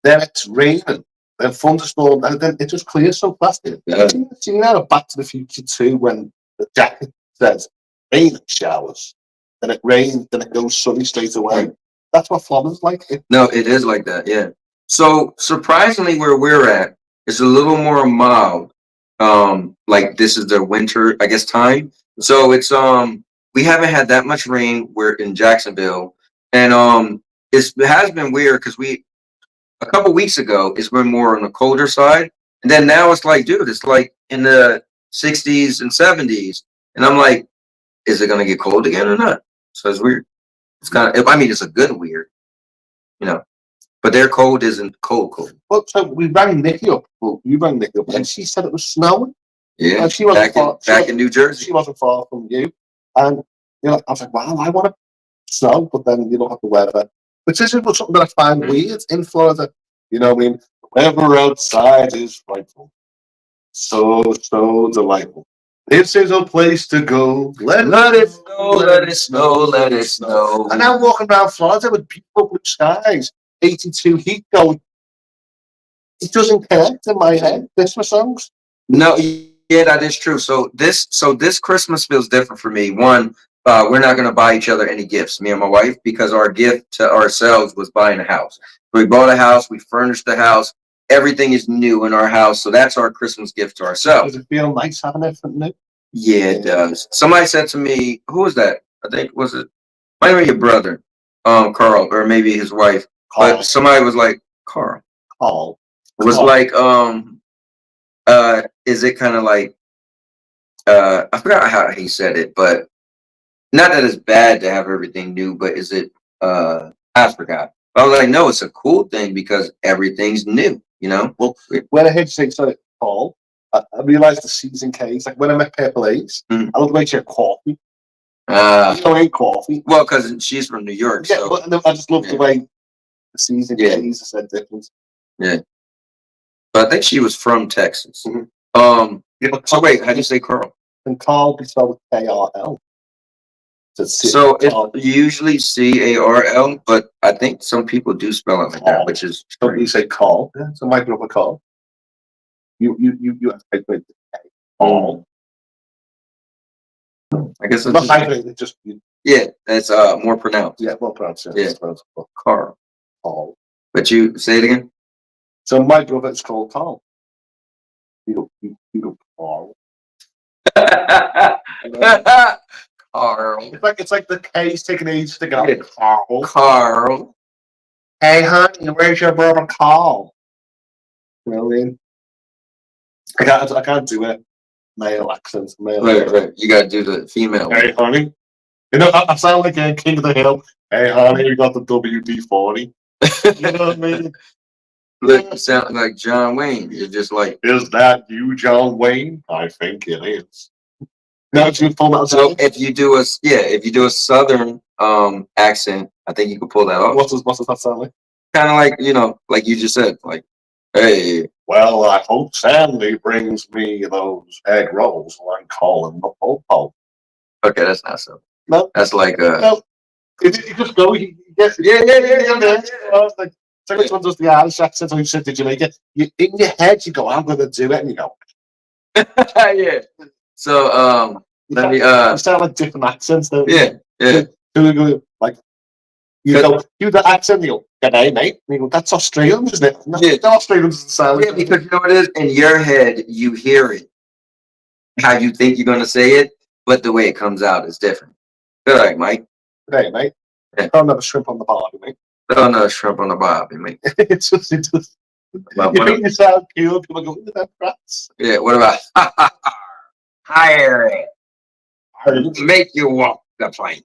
then it's raining, then thunderstorm, and then it just clears so fast. Yeah. See now Back to the Future 2 when the jacket says rain showers, then it rains, then it goes sunny straight away. Right. That's what Florida's like. No, it is like that. Yeah. So surprisingly, where we're at, it's a little more mild. Like this is the winter, I guess, time. So it's we haven't had that much rain. We're in Jacksonville, and it has been weird because a couple weeks ago it's been more on the colder side, and then now it's like, dude, it's like in the 60s and 70s, and I'm like, is it gonna get cold again or not? So it's weird. It's kind of, I mean, it's a good weird, but their cold isn't cold. Well, so we rang Nikki up. Well, you rang Nikki up, and she said it was snowing. Yeah, and she wasn't back in New Jersey. She wasn't far from you, and I was like, wow, I want to snow, but then you don't have the weather, which is something that I find weird in Florida. You know what I mean? The weather outside is frightful, so delightful. This is a place to go. Let it snow, let it snow, let it snow. And I'm walking around Florida with beautiful blue skies, 82 heat going. It doesn't connect in my head. Christmas songs. No, yeah, that is true. So this Christmas feels different for me. One, we're not going to buy each other any gifts, me and my wife, because our gift to ourselves was buying a house. We bought a house, we furnished the house. Everything is new in our house, so that's our Christmas gift to ourselves. Does it feel nice having everything new? Yeah, it does. Somebody said to me, who was that? I think might have been your brother, Carl, or maybe his wife. Carl. But somebody was like, Carl. It was like, is it kind of like, I forgot how he said it, but not that it's bad to have everything new, but is it, I forgot. I was like, no, it's a cool thing because everything's new, Well, when I heard you say something, Paul, I realized the season case. Like when I met Purple Ace, I love the way she had coffee. Ain't coffee. Well, because she's from New York. Yeah, so. but I just love the way the season case said difference. Yeah. But I think she was from Texas. Mm-hmm. So wait, how do you say Carl? And Carl be spelled with K-R-L. So it's usually C-A-R-L, but I think some people do spell it like that, which is so you say Carl. Yeah, so my brother Carl. You have to type it Carl. I guess it's not hyphenated, just that's more pronounced. Yeah, more pronounced. Yeah. Carl. But you say it again. So my brother is called Carl. You go Carl. Carl. It's like the K's taking age to go. Yeah. Carl. Hey, honey, where's your brother Carl? You know what I mean? I can't do it. male accent. Male Right, accent. right. You got to do the female. Hey, honey. You know, I sound like King of the Hill. Hey, honey, we got the WD-40. You know what I mean? Look, you sound like John Wayne. You're just like. Is that you, John Wayne? I think it is. No, you pull that. So if you do a Southern accent, I think you can pull that off. What does that sound like? Kind of like, like you just said, like, hey. Well, I hope Sandy brings me those egg rolls when I call him the po-po. Okay, that's not so. No. That's like No. You just go, he gets it. Yeah. I was like, so which one does the Irish accent? So you said, did you make it? In your head, you go, I'm going to do it. And you go. Yeah. So, let me, You sound like different accents, don't you? Yeah. Like, you go, do the accent, you go, g'day, mate. And you go, that's Australian, isn't it? No, Yeah. Australian doesn't sound Yeah, because you know what it is? In your head, you hear it. How you think you're going to say it, but the way it comes out is different. Good night, Mike. G'day, mate. Yeah. I'll have a shrimp on the barbie, mate. Oh, no, shrimp on the barbie, mate. It's just. You think you sound cool, people go, look at that rats. Yeah, what about hire it? Make you walk the plank.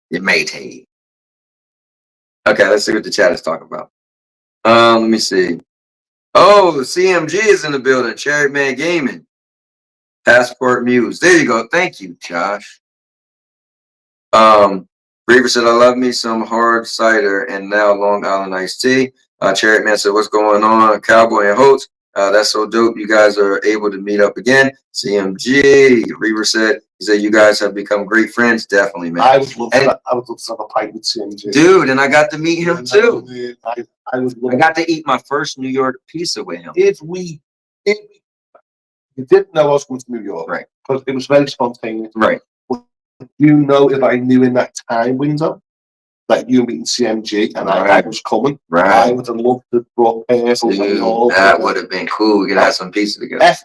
You matey. Okay, let's see what the chat is talking about. Let me see. Oh, CMG is in the building. Cherry Man Gaming. Passport Muse. There you go. Thank you, Josh. Reaver said, I love me some hard cider and now Long Island iced tea. Cherry Man said, what's going on? Cowboy and Hoults. That's so dope. You guys are able to meet up again. CMG. Reaver said, you guys have become great friends. Definitely, man. I would love to have a pint with CMG. Dude, and I got to meet him too. I got to eat my first New York pizza with him. If you didn't know I was going to New York, right? Because it was very spontaneous, right? You know, if I knew in that time window that you were meeting CMG and I was coming, right? I would have loved to brought pencils and all. That would have been cool. We could have some pizza together. F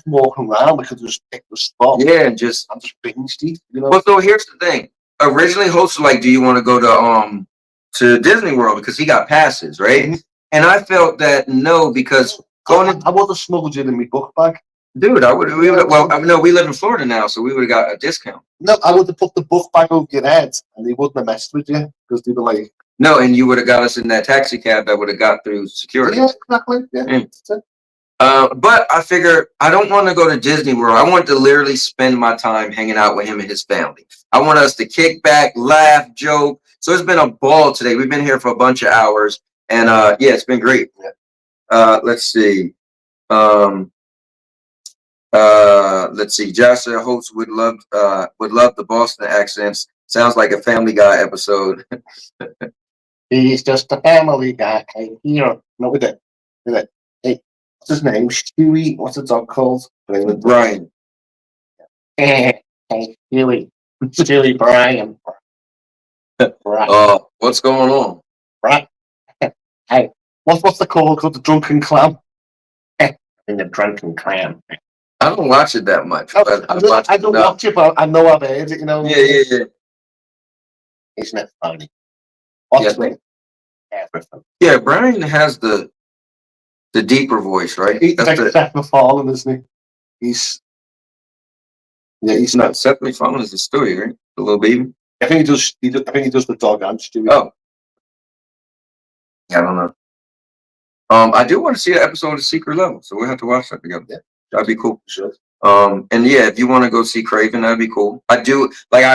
walking around because just pick the spot. Yeah, and just binged it, you know. Well, so here's the thing. Originally, Hoults was like, "Do you want to go to Disney World?" Because he got passes, right? Mm-hmm. And I felt that no, because I would have smuggled you in my book bag. Dude, I would. No, we live in Florida now, so we would have got a discount. No, I would have put the book bag over your head, and they wouldn't have messed with you because they were like. No, and you would have got us in that taxi cab that would have got through security. Yeah, exactly. Yeah. But I figure I don't want to go to Disney World. I want to literally spend my time hanging out with him and his family. I want us to kick back, laugh, joke. So it's been a ball today. We've been here for a bunch of hours, and yeah, it's been great. Let's see. Let's see. Josh said Hoults would love the Boston accents. Sounds like a Family Guy episode. He's just a family guy. Here, no, with it. Hey, what's his name? Stewie. What's the dog called? Brian. Hey, Stewie. Stewie Brian. Oh, what's going on? Right. Hey, what's the call called? The Drunken Clam. In the Drunken Clam. I don't watch it that much. I don't watch it, but I know I've heard it. You know. Yeah. Isn't it funny? Everything. Yeah, Brian has the deeper voice, right? He's like Seth MacFarlane, isn't he? He's not Seth MacFarlane is the story, right? The little baby. I think he does the dog and Stewie. Oh, yeah, I don't know. I do want to see an episode of Secret Level, so we'll have to watch that together. Yeah. That'd be cool. Sure. And yeah, if you want to go see Craven, that'd be cool. I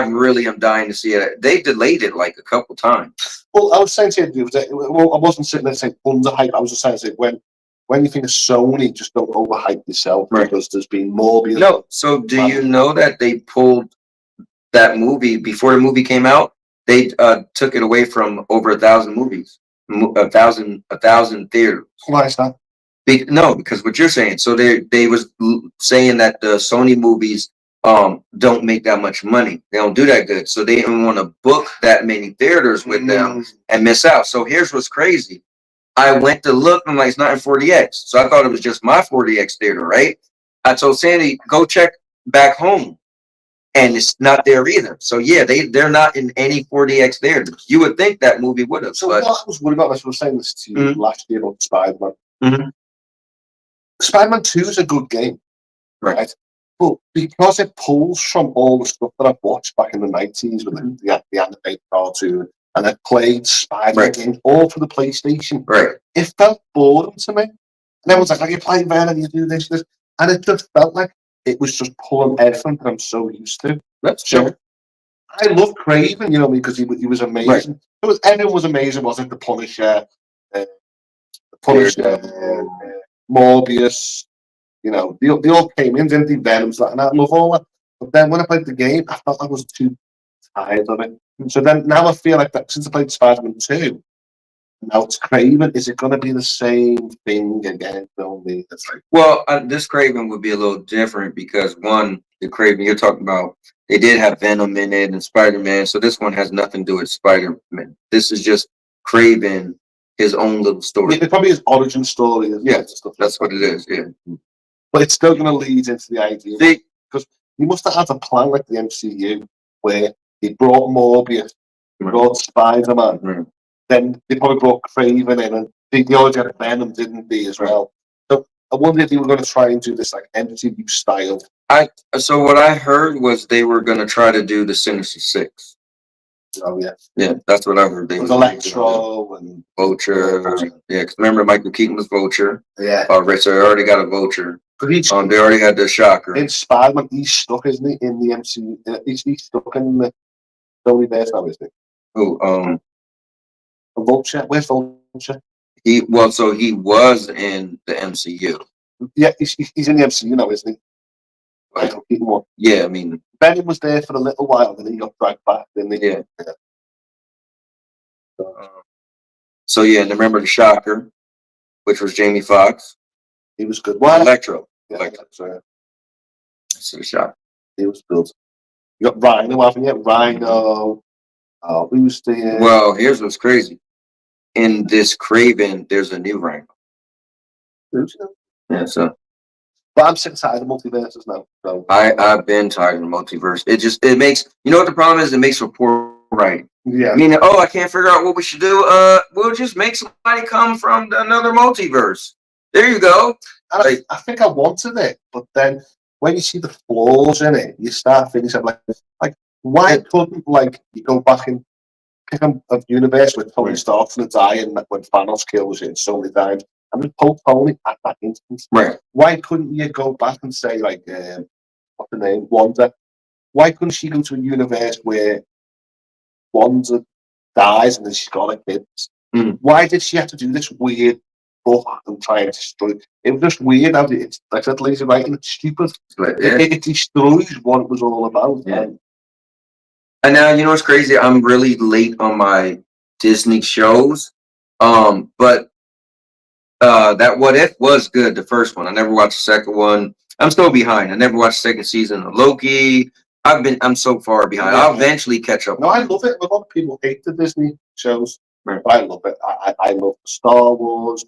really am dying to see it. They delayed it like a couple times. Well, I was saying to you, I wasn't sitting there saying underhype. I was just saying when you think of Sony, just don't overhype yourself, right? Because there's been more. No. So do you know that they pulled that movie before the movie came out? They took it away from over 1,000 movies, 1,000 theaters. Why is that? No, because what you're saying. So they was saying that the Sony movies don't make that much money. They don't do that good. So they didn't want to book that many theaters with them and miss out. So here's what's crazy. I went to look and I'm like, it's not in 40X. So I thought it was just my 40X theater, right? I told Sandy, go check back home. And it's not there either. So yeah, they're not in any 40X theaters. You would think that movie would have. So what I was worried about this, I was saying this to you last year about Spider-Man. Mm-hmm. Spider-Man 2 is a good game, right? But because it pulls from all the stuff that I've watched back in the 90s with the animated cartoon, and I played Spider-Man games all for the PlayStation, it felt boring to me. And everyone's like, you play Venom, you do this. And it just felt like it was just pulling everything that I'm so used to. That's true. I love Craven, you know, because he was amazing. Everyone was amazing, wasn't it? The Punisher, Morbius, you know, they all came in, didn't they? Venom's that, and I love all that. But then when I played the game, I felt I was too tired of it. So then now I feel like that since I played Spider-Man 2, now it's Craven. Is it going to be the same thing again? Only it's like, well, this Craven would be a little different because one, the Craven you're talking about, they did have Venom in it and Spider-Man, so this one has nothing to do with Spider-Man. This is just Craven, his own little story. It probably his origin story. Yeah, that's what it is. Yeah, but it's still going to lead into the idea because he must have had a plan like the MCU where he brought Morbius, brought Spider-Man. Then they probably brought Craven in, and they already had Venom, didn't they, as well? So I wonder if they were going to try and do this like MCU style. So what I heard was they were going to try to do the Sinister Six. Oh yeah, yeah, that's what I heard. They was Electro and Vulture. Yeah, because remember Michael Keaton was Vulture. Yeah. Right, so they already got a Vulture. They already had the Shocker. In Spider-Man, he's stuck, isn't he, in the MCU? He's stuck in the Sonyverse now, isn't he? Who? Vulture. Where's Vulture? He was in the MCU. Yeah, he's in the MCU now, isn't he? Right. Yeah, I mean, Venom was there for a little while, and then he got dragged back. Didn't he? Yeah. So yeah, and remember the Shocker, which was Jamie Foxx. He was good. Why? Electro. Yeah, Electro. So the Shocker. He was good. You got Rhino, haven't you? Rhino. Who's the? Well, here's what's crazy. In this Craven, there's a new Rhino. Yeah, so. But I'm sick and tired of multiverses now. So. I've been tired of the multiverse. It makes, you know what the problem is? It makes for poor writing. Yeah. Meaning, I can't figure out what we should do. We'll just make somebody come from another multiverse. There you go. I think I wanted it, but then when you see the flaws in it, you start thinking like why couldn't you go back and pick a universe where Tony Stark's gonna die and when Thanos kills it so many times, and just pull Tony at that instance. Right. Why couldn't you go back and say what's the name? Wanda. Why couldn't she go to a universe where Wanda dies and then she's got her kids? Why did she have to do this weird book and try and destroy it? It was just weird. It's like that lazy writing. It's stupid. It destroys what it was all about. Yeah. And now you know what's crazy? I'm really late on my Disney shows. But that What If was good. The first one. I never watched the second one. I'm still behind. I never watched the second season of Loki. I'm so far behind. I'll eventually catch up. No, I love it. A lot of people hate the Disney shows, but I love it. I love Star Wars.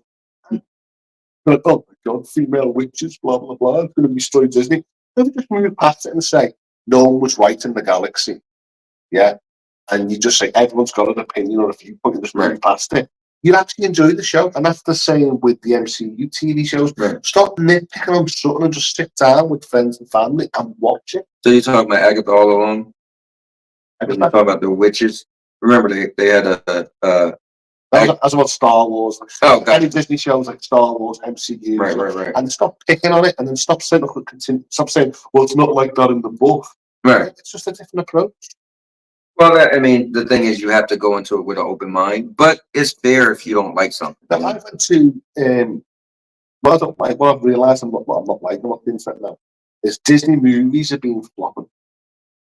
But, oh my God, female witches, blah blah blah. It's going to destroy Disney. Never just move past it and say no one was right in the galaxy. Yeah, and you just say everyone's got an opinion or a viewpoint and just move past it. You actually enjoy the show, and that's the same with the MCU TV shows. Stop nitpicking on something and just sit down with friends and family and watch it. So you're talking about Agatha all along? You're talking about the witches? Remember, they had That's about Star Wars. Any Disney shows like Star Wars, MCU, right. And stop picking on it, and then stop saying, well, it's not like that in the book. Right. It's just a different approach. Well, the thing is, you have to go into it with an open mind, but it's fair if you don't like something. Now, I went to, what I don't like, what I've realised and what I'm not liking, what things right now, is Disney movies have been flopping,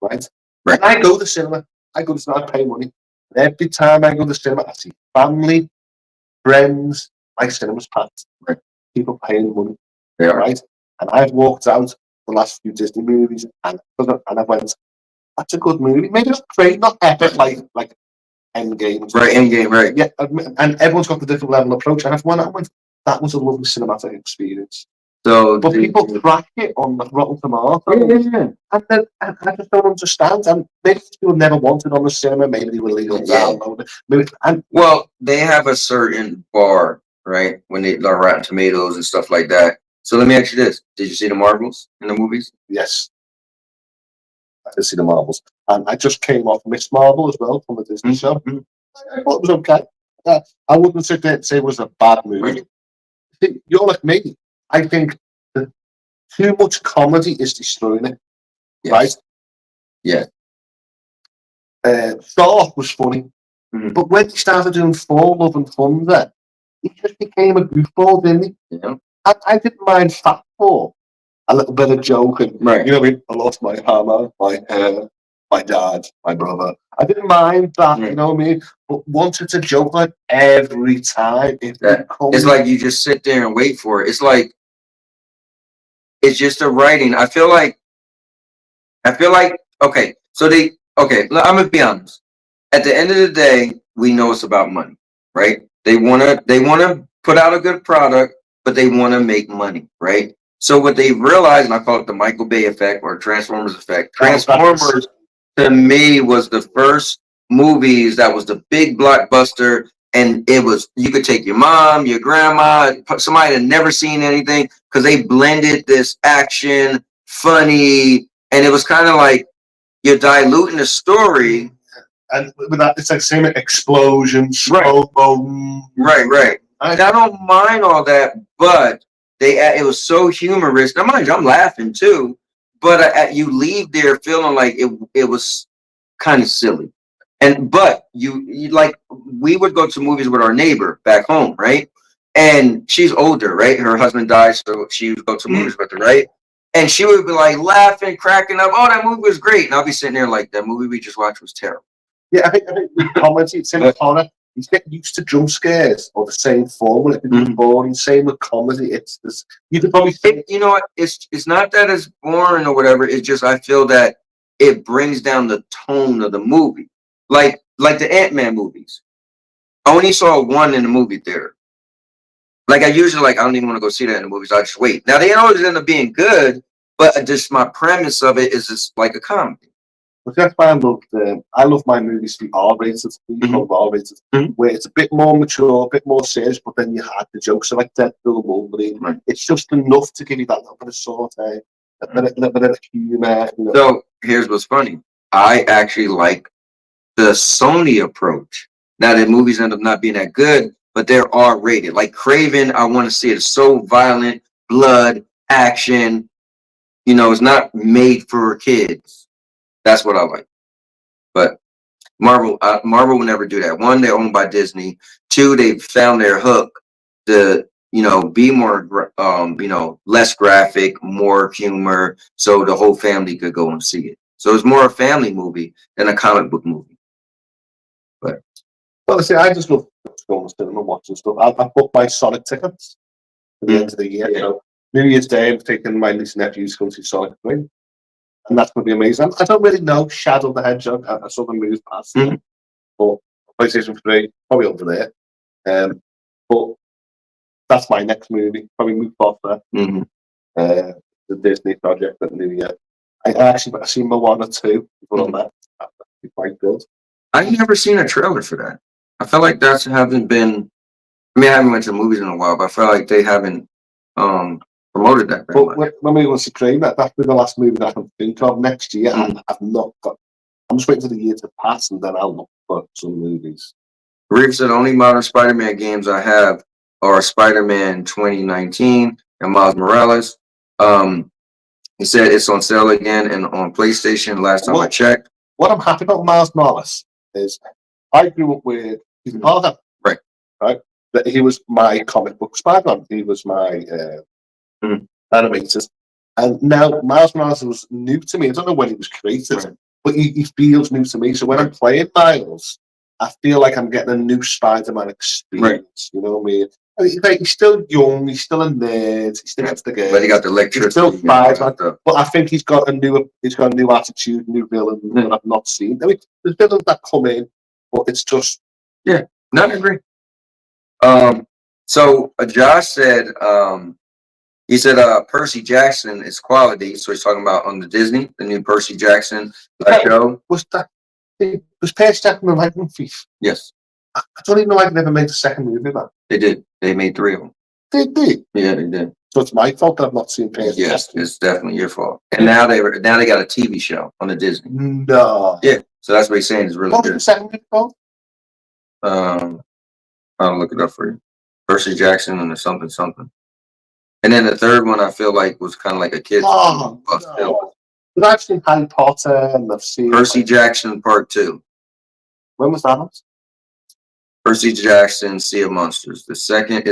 right? And I go to the cinema, I pay money, and every time I go to the cinema, I see family, friends, my cinema's packed, people paying money, right? And I've walked out the last few Disney movies, and I went, that's a good movie. Maybe not great, not epic like Endgame. Right, Endgame, right. Yeah, and everyone's got the different level of approach. And I went, that was a lovely cinematic experience. So, but people crack it on the Rotten Tomatoes. Yeah. And then I just don't understand. And maybe people never wanted on the cinema. Maybe they were legal download it. Well, they have a certain bar, right? When they are Rotten Tomatoes and stuff like that. So let me ask you this: did you see the Marvels in the movies? Yes, I did see the Marvels, and I just came off Miss Marvel as well from the Disney show. I thought it was okay. I wouldn't sit there and say it was a bad movie. Right. I think you're like me. I think that too much comedy is destroying it. Yes. Right? Yeah. Thor was funny, but when he started doing Thor, Love and Thunder, he just became a goofball, didn't he? Yeah. I didn't mind Fat Thor. A little bit of joking. Right. You know what I mean? I lost my hammer, my hair, my dad, my brother. I didn't mind that, you know what I mean? But once it's a joke, like every time, It's like you just sit there and wait for it. It's like it's just a writing. I feel like okay. So I'm gonna be honest. At the end of the day, we know it's about money, right? They wanna put out a good product, but they wanna make money, right? So what they realized, and I call it the Michael Bay effect or Transformers effect. Transformers to me was the first movies that was the big blockbuster, and it was you could take your mom, your grandma, somebody that had never seen anything, because they blended this action, funny, and it was kind of like you're diluting the story. And with that, it's like same explosions, Right. Right. I don't mind all that, but it was so humorous. Now, mind you, I'm laughing too, but you leave there feeling like it was kind of silly. But you like we would go to movies with our neighbor back home, right? And she's older, right? Her husband died, so she would go to movies with her, right? And she would be like laughing, cracking up. Oh, that movie was great. And I'll be sitting there like, that movie we just watched was terrible. Yeah, I think with comedy, it's same with horror. You get used to jump scares or the same formula. It becomes boring. Same with comedy. It's this. You could probably think, you know what? It's not that it's boring or whatever. It's just I feel that it brings down the tone of the movie. Like the Ant-Man movies. I only saw one in the movie theater. Like I usually I don't even want to go see that in the movies. I just wait. Now they always end up being good, but just my premise of it is just like a comedy. but that's why I love my movies to be R-rated, R-rated, where it's a bit more mature, a bit more serious, but then you had the jokes of like Deadpool and Wolverine. Right. It's just enough to give you that little bit of saute, a little bit of humor. You know? So here's what's funny. I actually like the Sony approach. Now the movies end up not being that good, but they're R-rated. Like Craven, I want to see it. It's so violent, blood, action. You know, it's not made for kids. That's what I like. But Marvel will never do that. One, they're owned by Disney. Two, they found their hook to be more less graphic, more humor, so the whole family could go and see it. So it's more a family movie than a comic book movie. But well, I just love going to the cinema and watching stuff. I booked my Sonic tickets at the end of the year. Yeah. So New Year's Day, I'm taking my niece and nephews to go see Sonic 3. And that's going to be amazing. I don't really know Shadow the Hedgehog. I saw them move past them. But PlayStation 3, probably over there. But that's my next movie. Probably move off there. The Disney project at New Year. I've seen Moana 2 before that. That'd be quite good. I've never seen a trailer for that. I feel like that haven't been. I mean, I haven't went to the movies in a while, but I feel like they haven't promoted that very much. When we go to train, that'll be the last movie that I can think of next year. I've not got. I'm just waiting for the year to pass, and then I'll look for some movies. Reeve said, only modern Spider-Man games I have are Spider-Man 2019 and Miles Morales. He said it's on sale again and on PlayStation last time I checked. What I'm happy about Miles Morales is I grew up with his father. Right? That he was my comic book Spider-Man. He was my animators. And now Miles Morales was new to me. I don't know when he was created, but he feels new to me. So when I'm playing Miles, I feel like I'm getting a new Spider-Man experience. You know what I mean? He's still young. He's still a nerd. He still has the game. But he got the electricity. He's still Spider-Man. But I think he's got a new attitude, new villain that I've not seen. I mean, there's villains that come in, but it's just no, I agree. So Josh said, he said, Percy Jackson is quality. So he's talking about on the Disney, the new Percy Jackson show. Was Percy Jackson the Lightning Thief? Yes. I don't even know I never made the second movie of that. They did. They made 3 of them. Did they? Yeah, they did. So it's my fault that I've not seen Percy Yes, Jackson. it's definitely your fault. And now they got a TV show on the Disney. No. Yeah, so that's what he's saying is really What was the good. second one called? I'll look it up for you. Percy Jackson and something something. And then the third one I feel like was kind of like a kid's Oh, but still. no. But I've seen Harry Potter and I've seen Percy Jackson Part 2. When was that? Percy Jackson Sea of Monsters. The second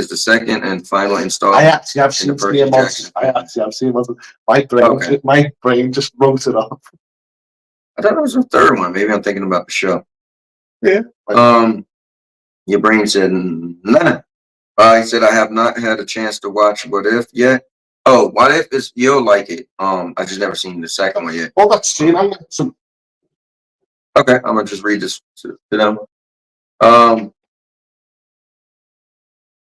and final I installment. actually have seen Percy Sea of Monsters. Jackson. I actually have seen Monsters. My brain just wrote it off. I thought it was the third one. Maybe I'm thinking about the show. Yeah. Your brain said nah. He said I have not had a chance to watch What If yet. Oh, What If is you'll like it. I just never seen the second one yet. Oh, that's seen. Okay, I'm gonna just read this to them.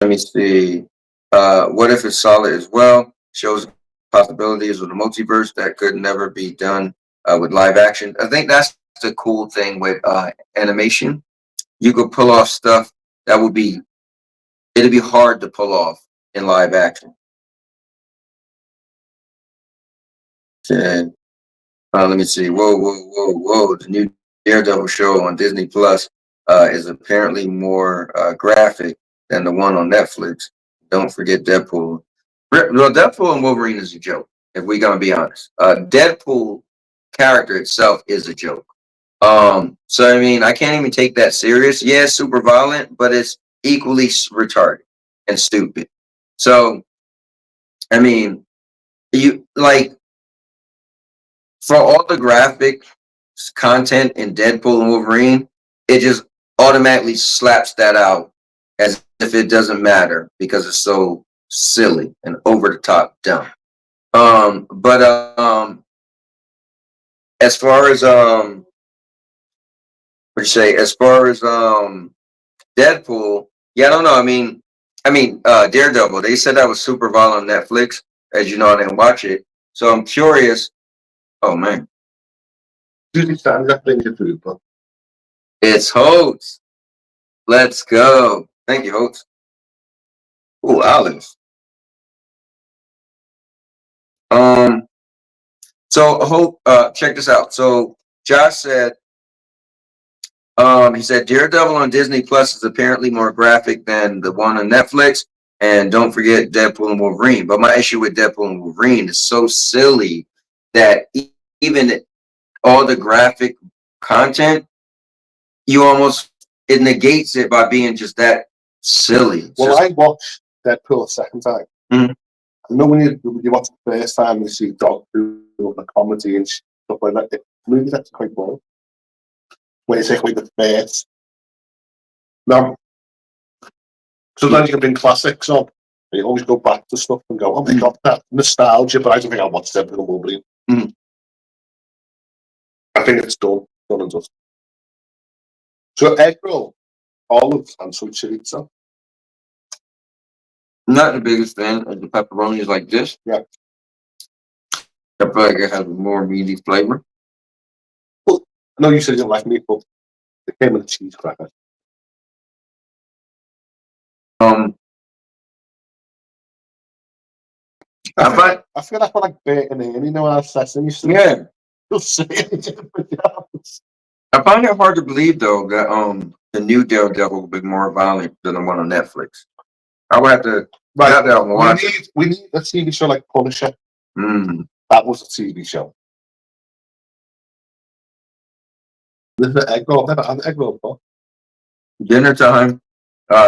Let me see. What If is solid as well. Shows possibilities of the multiverse that could never be done with live action. I think that's the cool thing with animation. You could pull off stuff that it'd be hard to pull off in live action. And let me see. Whoa. The new Daredevil show on Disney Plus is apparently more graphic than the one on Netflix. Don't forget Deadpool. Well, Deadpool and Wolverine is a joke, if we're gonna be honest. Deadpool character itself is a joke. So I mean, I can't even take that serious. Yeah, it's super violent, but it's equally retarded and stupid. So, I mean, you like for all the graphic content in Deadpool and Wolverine, it just automatically slaps that out as if it doesn't matter because it's so silly and over the top dumb. But as far as as far as Deadpool, yeah, I don't know. I mean Daredevil. They said that was super violent on Netflix. As you know, I didn't watch it, so I'm curious. Oh man, Usually stands up in your food, but it's Hoults. Let's go. Thank you, Hoults. Ooh, olives. So Hope, check this out. So Josh said, he said Daredevil on Disney Plus is apparently more graphic than the one on Netflix. And don't forget Deadpool and Wolverine. But my issue with Deadpool and Wolverine is so silly that even all the graphic content, it negates it by being just that silly. I watched Deadpool a second time. Mhm. I know when you watch the first time, you see dog food and the comedy and stuff like that. The movie's actually quite boring. When you take away the face. Now, sometimes you can bring classics on. And you always go back to stuff and go, oh my God, that nostalgia, but I don't think I watched Deadpool and Wolverine. Mhm. I think it's done and dusted. So egg roll, olives and some chili sauce. I'm not the biggest fan of the pepperonis like this. Yeah. I feel like it has a more meaty flavor. Well, I know you said you don't like meat, but it came with a cheese cracker. I feel like I like bacon in, you know, our sesame stuff. Yeah. Just say it. I find it hard to believe though that the new Daredevil will be more violent than the one on Netflix. I would have to we need a TV show like Punisher. That was a TV show. This is an egg roll. I've never had an egg roll before. Dinner time.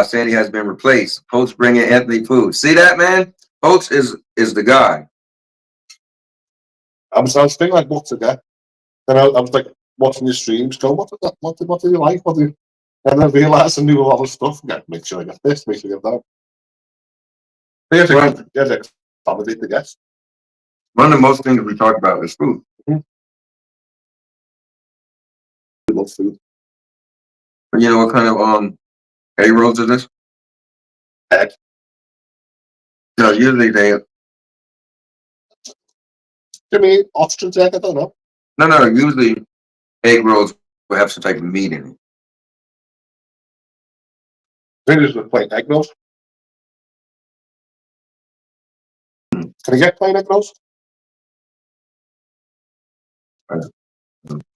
Sandy has been replaced. Host bringing Anthony food. See that, man? Host is the guy. I was thinking like, what's it get? Then I was like watching your streams. Go, what do you like? And then I realised I knew a lot of stuff. Yeah, make sure I get this. Make sure I get that. Here's accommodate the guests. One of the most things we talk about is food. I love food. But you know what kind of egg rolls is this? Egg. No, usually they. You mean ostrich egg? I don't know. No. Usually, egg rolls will have some type of meat in it. Maybe just with plain egg rolls. Can I get plain egg rolls?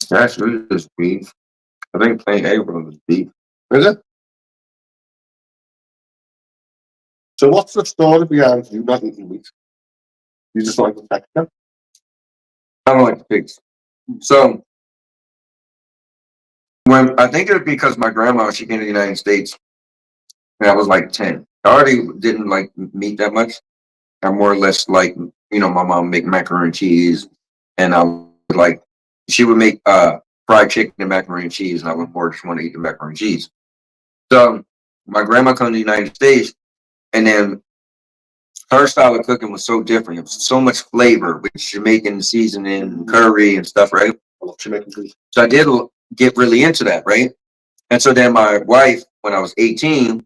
That's really just beef. I think plain egg roll is beef. Is it? So what's the story behind you not eating meat? You just like the texture? I don't like pigs. So when I think it's because my grandma, she came to the United States when I was like 10. I already didn't like meat that much. I more or less like, my mom make macaroni and cheese, and I would like, she would make fried chicken and macaroni and cheese, and I would more just want to eat the macaroni and cheese. So my grandma come to the United States, and then her style of cooking was so different. It was so much flavor with Jamaican seasoning, curry, and stuff, right? I love Jamaican food. So I did get really into that, right? And so then my wife, when I was 18,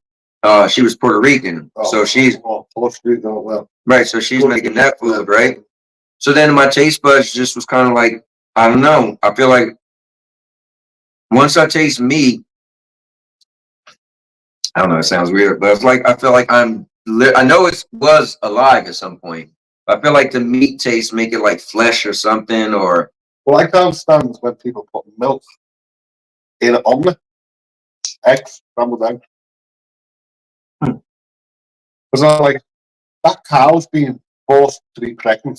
she was Puerto Rican. So she's well. right. So she's making that food, right? So then my taste buds just was kind of like, I don't know. I feel like once I taste meat, I don't know, it sounds weird, but it's like I feel like I know it was alive at some point. I feel like the meat taste make it like flesh or something, or Well, I can't stand when people put milk in an omelette. Eggs, scrambled eggs. Because I'm like, that cow's being forced to be pregnant,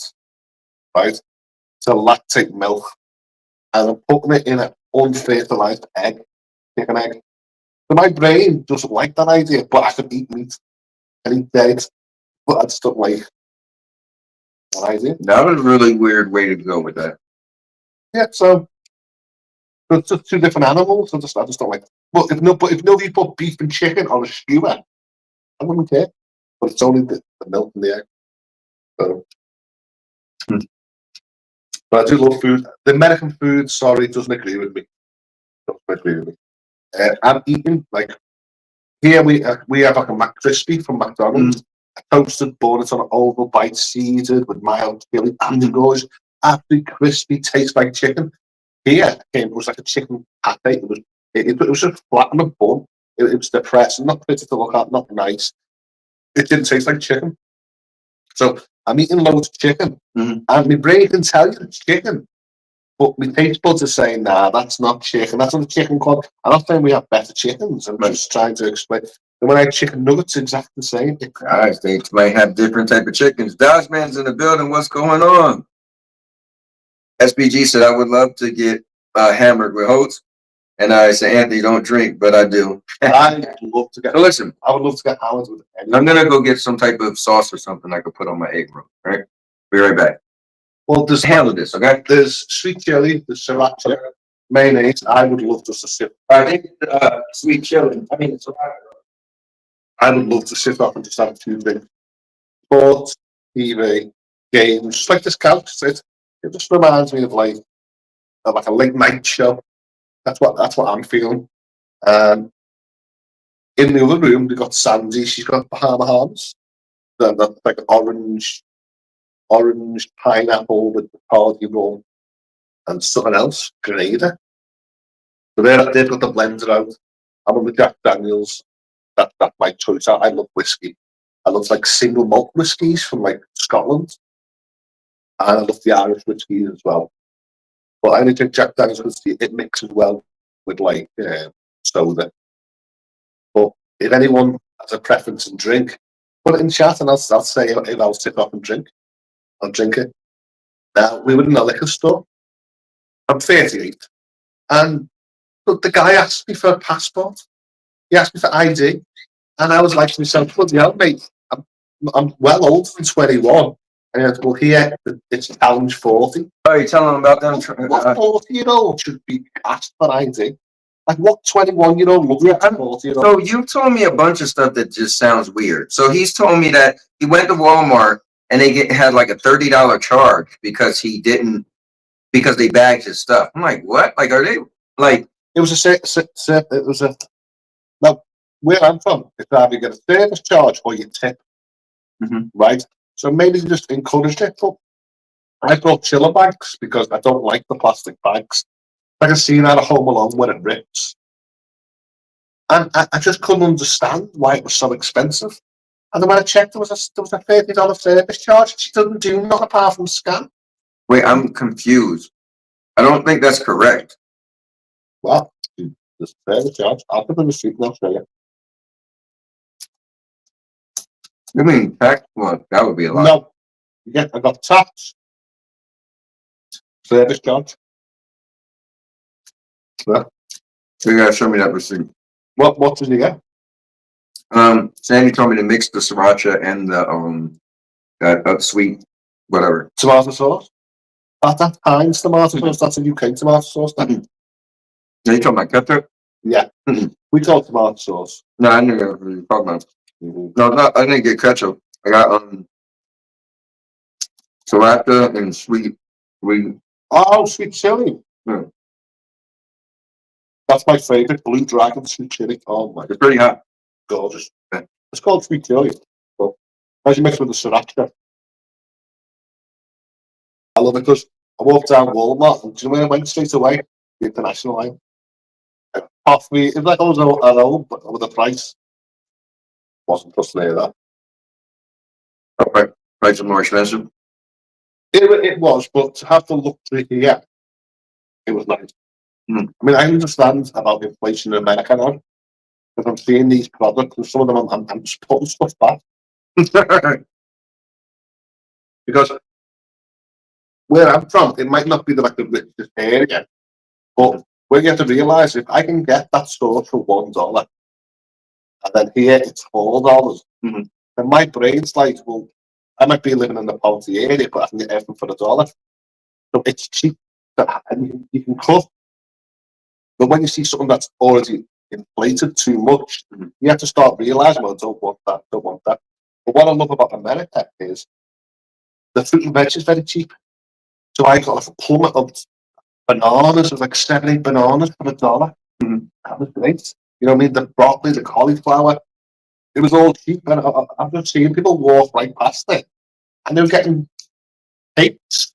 right? To lactate milk. And I'm putting it in an unfertilized egg, chicken egg. So my brain doesn't like that idea, but I could eat meat and eat eggs, but I just don't like that idea. that was a really weird way to go with that. Yeah, so it's just two different animals. I just don't like. But if nobody put beef and chicken on a skewer, I wouldn't care. But it's only the milk and the egg. So, but I do love food. The American food, sorry, doesn't agree with me. I'm eating like here we have like a McCrispy from McDonald's. A toasted bun, it's on an oval bite, seasoned with mild chili, and it goes absolutely crispy, tastes like chicken. Here it was like a chicken pate. It was just flat on a bun. It was depressing, not pretty to look at, not nice. It didn't taste like chicken. So I'm eating loads of chicken, and my brain can tell you it's chicken, but my taste buds are saying, nah, that's not chicken. That's not a chicken club. I'm not saying we have better chickens. I'm just trying to explain. And when I have chicken nuggets, exactly the same. Guys, they might have different type of chickens. Dodge Man's in the building. What's going on? SPG said I would love to get hammered with Hoults, and I said, Anthony, don't drink, but I do. I'd love to get. So listen, I would love to get hammered with it. I'm gonna go get some type of sauce or something I could put on my egg roll. All right, be right back. Well, there's Handle this, okay? There's sweet chili, there's sriracha, mayonnaise. I would love just to sit. I think sweet chili. I would love to sit up and just have 2 drinks. Sports, TV, games, just like this couch. It just reminds me of like a late night show. That's what I'm feeling. In the other room, we got Sandy. She's got Bahamas. That's like orange pineapple with the party rum and something else, Grenada. So they've got the blender out. I'm on the Jack Daniels. That's my choice. I love whiskey. I love like single malt whiskies from like Scotland. And I love the Irish whiskies as well. But I only drink Jack Daniels because it mixes well with like soda. But if anyone has a preference in drink, put it in chat and I'll say if I'll sit up and drink. I'll drink it. Now, we were in a liquor store. I'm 38. And the guy asked me for a passport. He asked me for ID. And I was like to myself, bloody hell, mate, I'm well older than 21. And he went, well, here, it's challenge 40. Oh, you're telling them about them? What 40-year-old should be asked for ID? Like, what 21-year-old looks at 40-year-old? So you told me a bunch of stuff that just sounds weird. So he's told me that he went to Walmart and they had like a $30 charge because they bagged his stuff. I'm like, what? Like, are they like? It was now where I'm from, it's either you get a service charge or you tip, right? So maybe they just encouraged it. But I brought chiller bags because I don't like the plastic bags. Like a scene out of Home Alone when it rips, and I just couldn't understand why it was so expensive. And then when I checked, there was a $30 service charge. She doesn't do nothing apart from scan. Wait, I'm confused. I don't think that's correct. Well, there's a service charge. I'll put the receipt and I'll show you. I mean, tax? Well, that would be a lot. No. Yeah, I got tax. Service charge. Yeah. So you gotta show me that receipt. What did you get? Sandy told me to mix the sriracha and the that sweet whatever. Tomato sauce. That's Heinz tomato sauce. That's a UK tomato sauce. Now you talking about ketchup? Yeah. We call it tomato sauce. No, I knew what you were talking about. No, I didn't get ketchup. I got sriracha and sweet. Oh, sweet chili. Yeah. That's my favorite. Blue Dragon sweet chili. Oh my, It's pretty hot. gorgeous. Yeah. It's called sweet chili. But as you mix with the sriracha, I love it because I walked down Walmart and do you know where I went straight away? The international line. Off me, it was like I was at home, but with the price wasn't just near that. Okay. Price is more expensive. It was, but to have the luxury here, it was nice. I mean, I understand about inflation in America now, because I'm seeing these products and some of them I'm just putting stuff back. Because where I'm from, it might not be the richest area, but where you have to realise if I can get that sauce for $1 and then here it's $4, then my brain's like, well, I might be living in the poverty area, but I can get everything for $1. So it's cheap and you can cook. But when you see something that's already inflated too much, you have to start realising, well, I don't want that, don't want that. But what I love about America is the fruit and veg is very cheap. So I got like a plummet of bananas, it was like 7, 8 bananas for $1. That was great. You know what I mean? The broccoli, the cauliflower, it was all cheap. And I've just seen people walk right past it and they were getting cakes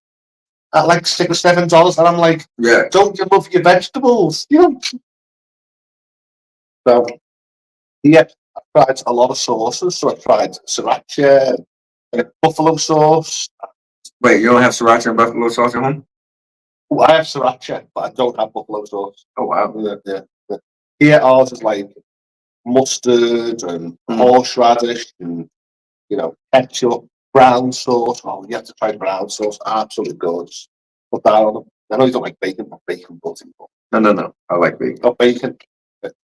at like $6 or $7. And I'm like, Yeah. don't you love your vegetables? You know? So, yeah, I tried a lot of sauces. So I tried sriracha, buffalo sauce. Wait, you don't have sriracha and buffalo sauce at home? Oh, I have sriracha, but I don't have buffalo sauce. Oh wow. Yeah. Here, ours is like mustard and horseradish and, you know, ketchup, brown sauce. Oh, you have to try brown sauce. Absolutely gorgeous. Put that on them. I know you don't like bacon, but bacon butty. No. I like bacon. Not bacon.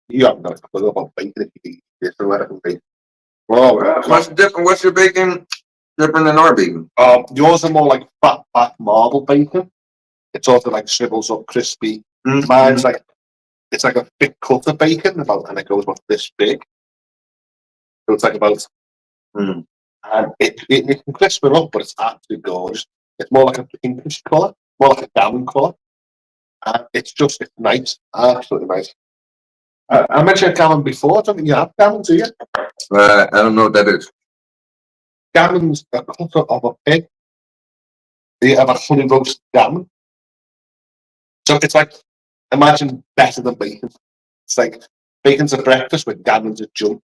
You haven't got a clue about bacon if you eat this or whatever bacon. Oh, What's different? What's your bacon different than our bacon? yours are more like fat back marble bacon. It's also like shrivels up crispy. Mine's like, it's like a thick cut of bacon and it goes about this big. So it's like about, and it can crisp it up, but it's absolutely gorgeous. It's more like a pinkish colour, more like a gammon colour. And it's nice, absolutely nice. I mentioned gammon before. I don't think you have gammon, do you? I don't know what that is. Gammon's a cut of a pig. You have a honey roast gammon. So it's like, imagine better than bacon. It's like bacon's a breakfast, but gammon's a junk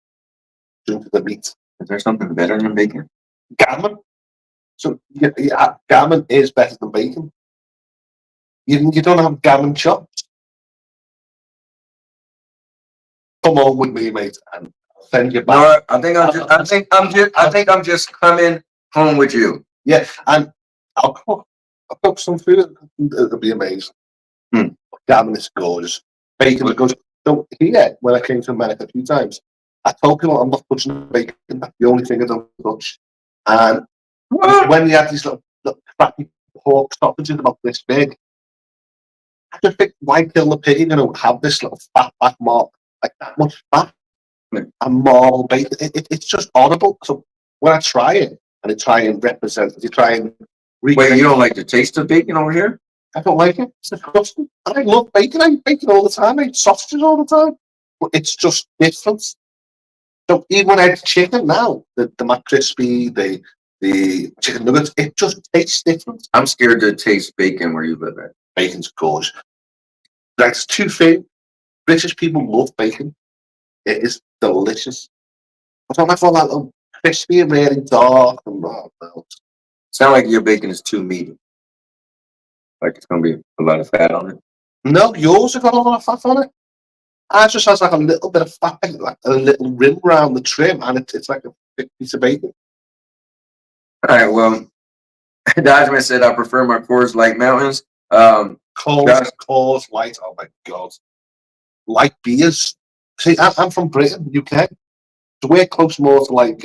to the meat. Is there something better than bacon? Gammon. So yeah, gammon is better than bacon. You don't have gammon chops. Come on with me, mate, and I'll send you back. No, I think I'm just coming home with you. Yeah, and I'll cook some food. It'll be amazing. Gammon is gorgeous. Bacon is gorgeous. So here, when I came to America a few times, I told people I'm not touching bacon. That's the only thing I don't touch. And when they had these little crappy pork sausages about this big, I just think, why kill the pig? You know, have this little fat back mark, like that much fat and marble bacon. It's just horrible. So when I try it, and I try and represent it, you try and Wait, you don't like the taste of bacon over here? I don't like it. It's disgusting. And I love bacon. I eat bacon all the time. I eat sausages all the time. But it's just different. So even when I eat chicken now, the McCrispy, the chicken nuggets, it just tastes different. I'm scared to taste bacon where you live at. Bacon's gorgeous. That's two things. British people love bacon. It is delicious. I don't like all that little crispy and really dark. And Sound like your bacon is too meaty. Like it's gonna be a lot of fat on it. no, yours have got a lot of fat on it. Ours just has like a little bit of fat, like a little rim around the trim, and it's like a big piece of bacon. All right, well, Dodgeman said I prefer my Coors Light Mountains. Coors Light, oh my god. Light beers. See, I'm from Britain, UK. So we're close more to like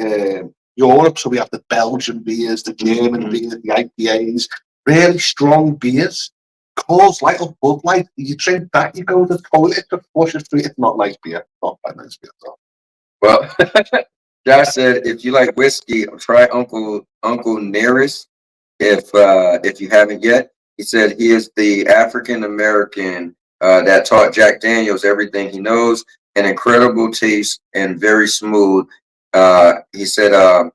Europe, so we have the Belgian beers, the German beers, the IPAs, really strong beers. Coors Light or Bud Light, you drink that, you go to the toilet to flush it through. It's not nice beer. Not that nice beer at all. Well, Josh said if you like whiskey, try Uncle Nearest. If you haven't yet, he said he is the African American that taught Jack Daniels everything he knows. An incredible taste and very smooth. He said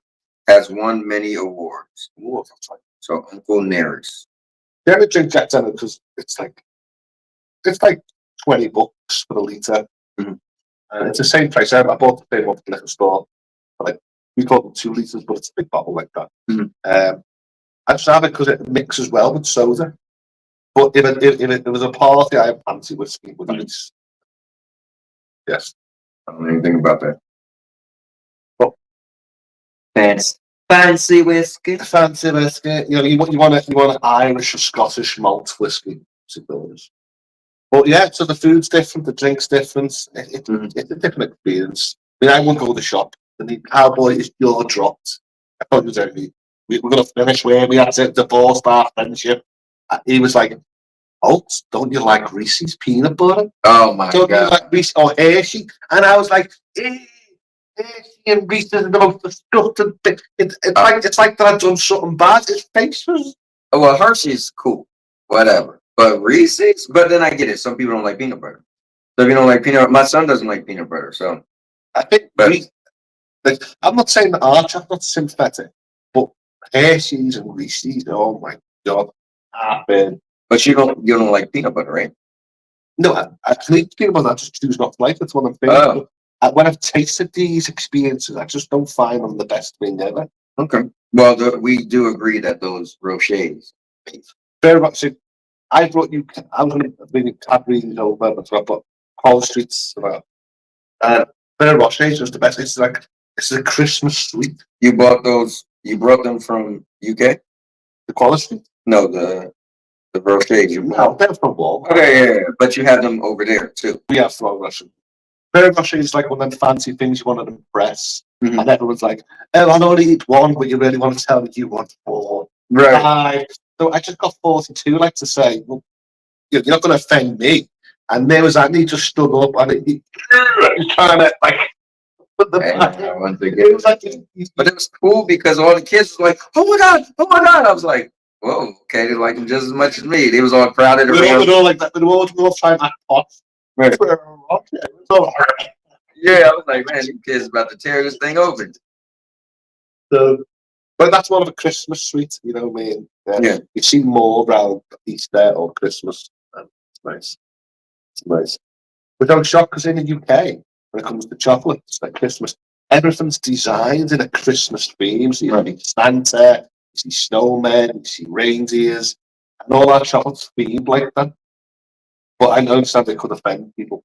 has won many awards. Ooh, that's like, So Uncle Nearest. you ever drink Jack Daniels because it's like $20 for a litre. Mhm. And it's the same price. I bought the same one at the liquor store. Like we call them 2 litres, but it's a big bottle like that. Mhm. I just have it because it mixes well with soda. But if it was a party, I fancy whiskey with ice. Yes. I don't know anything about that. Fancy whiskey. Fancy whiskey. You know, you want an Irish or Scottish malt whiskey, I suppose. But yeah, so the food's different, the drink's different. It's a different experience. I mean, I wouldn't go to the shop. And the cowboy is jaw dropped. I thought it was only we're going to finish where we had to divorce our friendship. He was like, "Hoults, don't you like Reese's peanut butter? Oh my Don't you god! like Reese's or Hershey?" And I was like, Hershey and Reese's are the most disgusting thing. It's like that I've done something bad. His face was. Oh, well, Hershey's cool, whatever. But Reese's, but then I get it. Some people don't like peanut butter. So if you don't like peanut, my son doesn't like peanut butter. So I think, but like, I'm not saying that our chocolate's synthetic, but Hershey's and Reese's, oh my god, but you don't like peanut butter, right? No, I eat peanut butter. I just choose not to like it. It's one of the things. Oh. When I've tasted these experiences, I just don't find them the best thing ever. Okay. Well, we do agree that those Rochers. Very much. So I brought you. I'm going to bring Cadbury's over, but College Street's Very Rochers was the best. It's a Christmas sweet. You bought those? You brought them from UK? The College Street. No, the Rochers. No, they're from Walmart. Okay, yeah, but you have them over there too. We have from Russian. Very much is like one of them fancy things you want to impress. Mm-hmm. And everyone's like, "Oh, I'll only eat one, but you really want to tell me you want 4." Right. So I just got 42, like to say, well, you're not going to offend me. And there was that, he just stood up and he trying to, like, put the it was like, but it was cool because all the kids were like, oh my God. I was like, whoa, okay, they like them just as much as me. They was all crowded around. They're all like that. They're all trying to act posh. Right. Yeah, I was like, man, these kids about to tear this thing open. So, but that's one of a Christmas sweet, you know what I mean? Yeah. You see more around Easter or Christmas. It's nice. It's nice. But don't shock because in the UK, when it comes to chocolates, like Christmas, everything's designed in a Christmas theme. So you see Santa, you see snowmen, you see reindeers, and all our chocolates themed like that. But I understand it could offend people.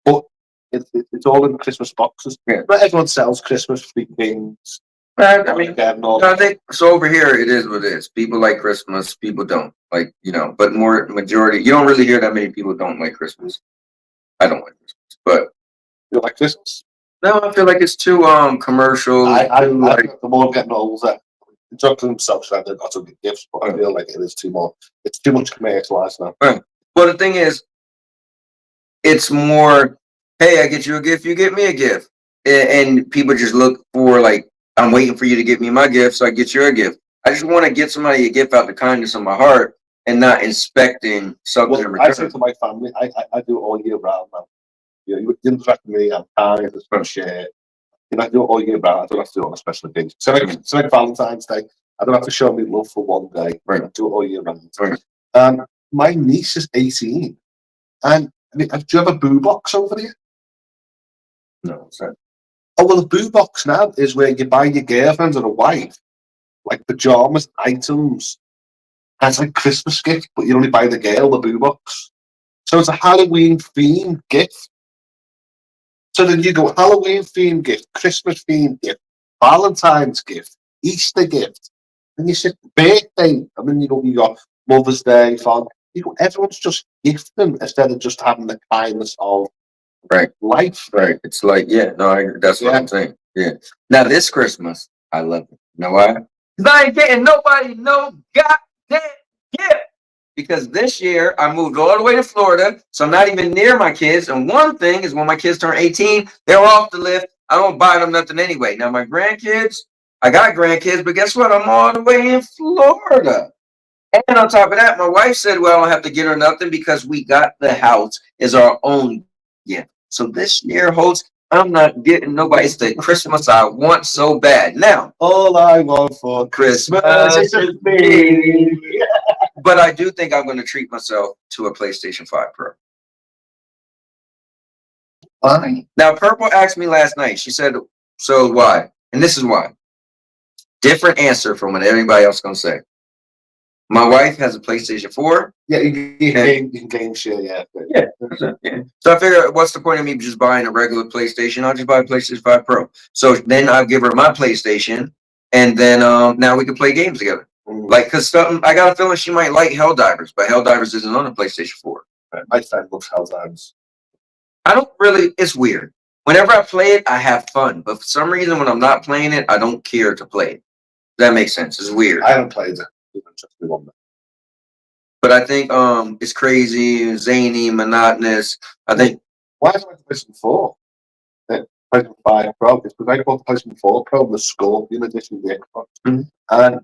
But it's all in Christmas boxes. Yeah. But everyone sells Christmas things. Right, I mean, I think so. Over here, it is what it is. People like Christmas. People don't like, but more majority. You don't really hear that many people don't like Christmas. I don't like Christmas, but you like Christmas? No, I feel like it's too commercial. I like the more I'm getting older. The chocolate themselves, they've got some good gifts, but I feel like it is too much. It's too much commercialized now. Right. Well, the thing is, it's more, hey, I get you a gift, you get me a gift. And people just look for, like, I'm waiting for you to get me my gift, so I get you a gift. I just want to get somebody a gift out the kindness of my heart and not expecting something in return. I say to my family, I do it all year round now. You interact with me, I'm kind, it's fun share. I do it all year round. I don't have to do it on a special occasion. So like Valentine's Day, I don't have to show me love for one day. Right. I do it all year round. Right. My niece is 18. And do you have a boo box over there? No, sorry. Oh, well, the boo box now is where you buy your girlfriend or a wife, like pajamas, items. And it's like Christmas gift, but you only buy the girl the boo box. So it's a Halloween themed gift. So then you go Halloween themed gift, Christmas themed gift, Valentine's gift, Easter gift. And you said birthday. I mean, you got Mother's Day, Father. Everyone's just gifting instead of just having the kindness of life. Right. It's like, yeah, no, that's what I'm saying. Yeah. Now this Christmas, I love it. You know why? Because I ain't getting nobody no goddamn gift. Because this year I moved all the way to Florida, so I'm not even near my kids. And one thing is when my kids turn 18, they're off the lift. I don't buy them nothing anyway. Now my grandkids, I got grandkids, but guess what? I'm all the way in Florida. And on top of that, my wife said, well, I don't have to get her nothing because we got the house as our own gift. So this year, Hoults, I'm not getting nobody's the Christmas I want so bad. Now, all I want for Christmas is me. But I do think I'm going to treat myself to a PlayStation 5 Pro. Why? Now, Purple asked me last night. She said, so why? And this is why. Different answer from what everybody else is going to say. My wife has a PlayStation 4. Yeah, you can game share, yeah. Yeah. So I figure, what's the point of me just buying a regular PlayStation? I'll just buy a PlayStation 5 Pro. So then I'll give her my PlayStation, and then now we can play games together. Like, because I got a feeling she might like Helldivers, but Helldivers isn't on the PlayStation 4. My friend loves Helldivers. I don't really, it's weird. Whenever I play it, I have fun. But for some reason, when I'm not playing it, I don't care to play it. That makes sense. It's weird. I haven't played it. But I think it's crazy, zany, monotonous. I think. Why is it PlayStation 4? PlayStation 5 Pro? It's because I bought the PlayStation 4 Pro with the Scorpion edition of the Xbox. And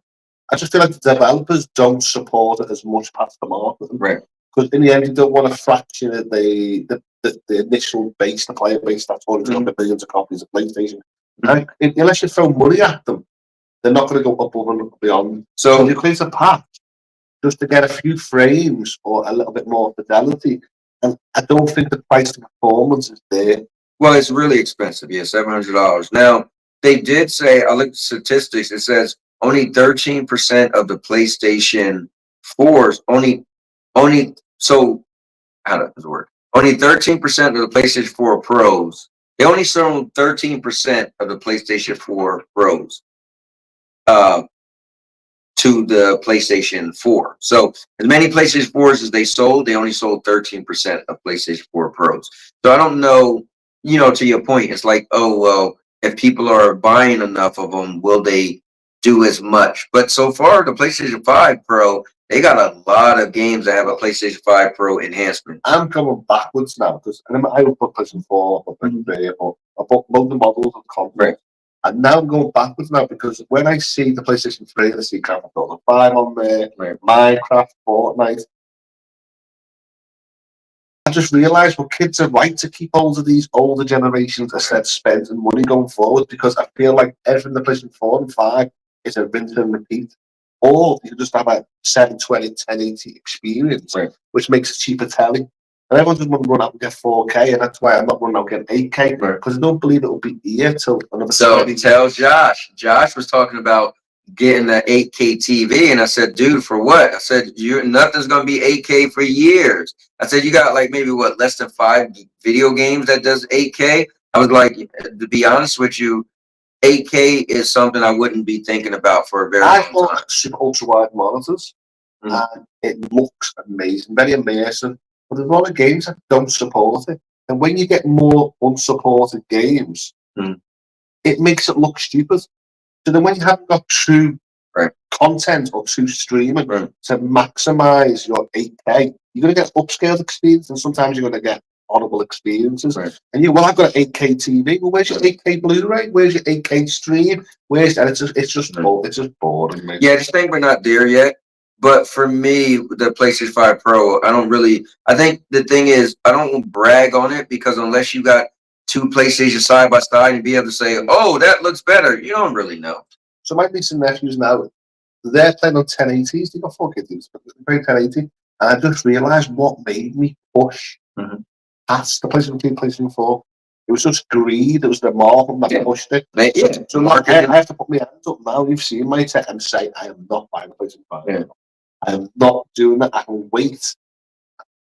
I just feel like the developers don't support it as much past the market. Right. Because in the end, you don't want to fracture the initial base, the player base that's already got the billions of copies of PlayStation. Unless you throw money at them, they're not going to go above and beyond. So you create a pack just to get a few frames or a little bit more fidelity. And I don't think the price to performance is there. Well, it's really expensive. Yeah, $700. Now, they did say, I looked at statistics, it says only 13% of the PlayStation 4s, so, how does it work? Only 13% of the PlayStation 4 Pros, they only sold 13% of the PlayStation 4 Pros to the PlayStation 4. So as many PlayStation 4s as they sold, they only sold 13% of PlayStation 4 Pros. So I don't know, to your point, it's like, oh, well, if people are buying enough of them, will they do as much? But so far, the PlayStation 5 Pro, they got a lot of games that have a PlayStation 5 Pro enhancement. I'm coming backwards now because I would put PlayStation 4, I put PlayStation 3, I put loads of models of content. Right. And now I'm going backwards now because when I see the PlayStation 3, I see Grand Theft Auto 5 on there, Minecraft, Fortnite. I just realised, well, kids are right to keep hold of these older generations instead of spending money going forward because I feel like everything the PlayStation 4 and 5 is a rinse and repeat. Or you just have a 720, 1080 experience, which makes a cheaper telly. And everyone just want to run out and get 4K, and that's why I'm not running out and getting 8K, because I don't believe it will be here till another. So tell Josh. Josh was talking about getting the 8K TV, and I said, dude, for what? I said, nothing's gonna be 8K for years. I said, you got like maybe less than 5 video games that does 8K. I was like, to be honest with you, 8K is something I wouldn't be thinking about for a very long time. Super ultra wide monitors, and it looks amazing, very immersive. But there's a lot of games that don't support it. And when you get more unsupported games, it makes it look stupid. So then when you haven't got true content or true streaming to maximize your 8K, you're going to get upscaled experience, and sometimes you're going to get horrible experiences. And I've got an 8K TV. Well, where's your 8K Blu-ray? Where's your 8K stream? It's just boring, mate. Yeah, I just think we're not there yet. But for me, the PlayStation 5 Pro, I think the thing is, I don't brag on it because unless you got 2 PlayStations side by side and be able to say, oh, that looks better, you don't really know. So my niece and nephews now, they're playing on 1080s. They've got 4K TVs, but they're playing 1080. And I just realised what made me push past the PlayStation 2, PlayStation 4. It was just greed. It was the market that pushed it. So like, I have to put my hands up now. You've seen my tech and say, I am not buying a PlayStation 5. Yeah. I am not doing that. I can wait.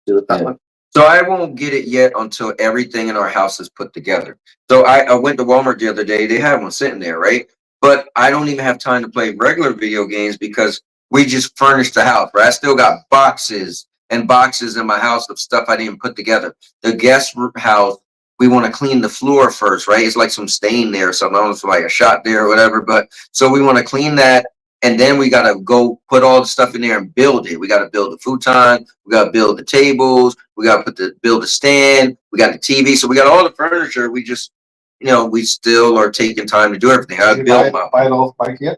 Do it that way. So I won't get it yet until everything in our house is put together. So I went to Walmart the other day. They had one sitting there, right? But I don't even have time to play regular video games because we just furnished the house, right? I still got boxes and boxes in my house of stuff I didn't put together. The guest house, we want to clean the floor first, right? It's like some stain there or something. I don't know if it's like a shot there or whatever. But so we want to clean that. And then we got to go put all the stuff in there and build it. We got to build the futon. We got to build the tables. We got to build the stand. We got the TV. So we got all the furniture. We just, we still are taking time to do everything. I built buy it off back here.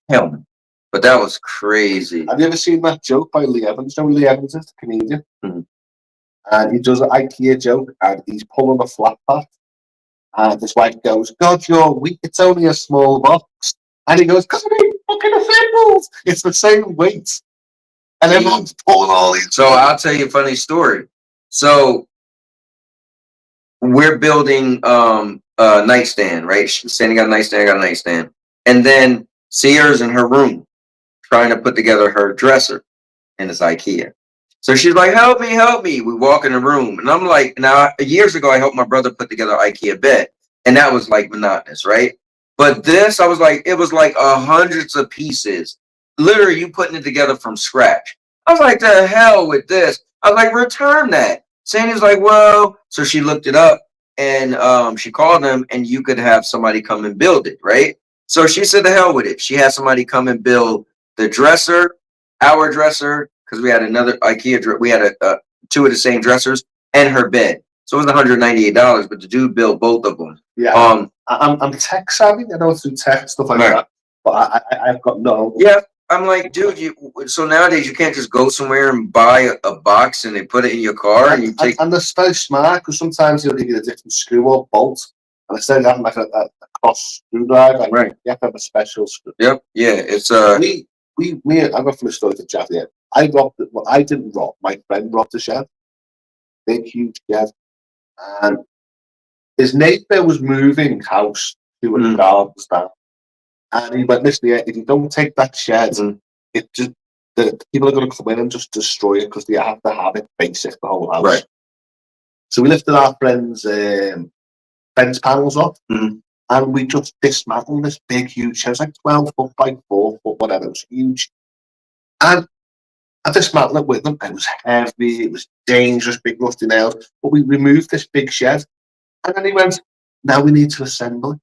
Hell no. But that was crazy. Have you ever seen that joke by Lee Evans? You know who Lee Evans is, the comedian? Mm-hmm. And he does an IKEA joke and he's pulling a flat pack. And his wife goes, God, you're weak. It's only a small box. And he goes, because I need fucking assembles. It's the same weight. And everyone's pulling all these. So I'll tell you a funny story. So we're building a nightstand, right? Sandy got a nightstand, I got a nightstand. And then Sierra's in her room trying to put together her dresser. And it's IKEA. So she's like, help me, help me. We walk in the room. And I'm like, now, years ago, I helped my brother put together an IKEA bed. And that was like monotonous, right? But this, I was like, it was like hundreds of pieces. Literally, you putting it together from scratch. I was like, the hell with this. I was like, return that. Sandy's like, well, so she looked it up and she called them and you could have somebody come and build it, right? So she said, the hell with it. She had somebody come and build the dresser, our dresser, because we had another IKEA, we had two of the same dressers and her bed. So it was $198, but the dude built both of them. Yeah. I'm tech savvy. I know through tech stuff like that, but I've got no. Yeah, I'm like, dude. So nowadays you can't just go somewhere and buy a box and they put it in your car and you take. And they're very smart because sometimes they'll give you a different screw or bolt, and instead of having like a cross screwdriver, right? You have to have a special screw. Yep. Yeah. It's me. I've got from the story to chat here. I robbed it. Well, I didn't rob. My friend robbed the shed. Big, huge shed, and his neighbour was moving house to a gardens down. And he went, listen, if you don't take that shed, it just the people are going to come in and just destroy it because they have to have it basic, the whole house. Right. So we lifted our friend's fence panels off and we just dismantled this big, huge shed. It was like 12 foot by 4 foot, whatever. It was huge. And I dismantled it with them. It was heavy, it was dangerous, big rusty nails. But we removed this big shed. And then he went, now we need to assemble it.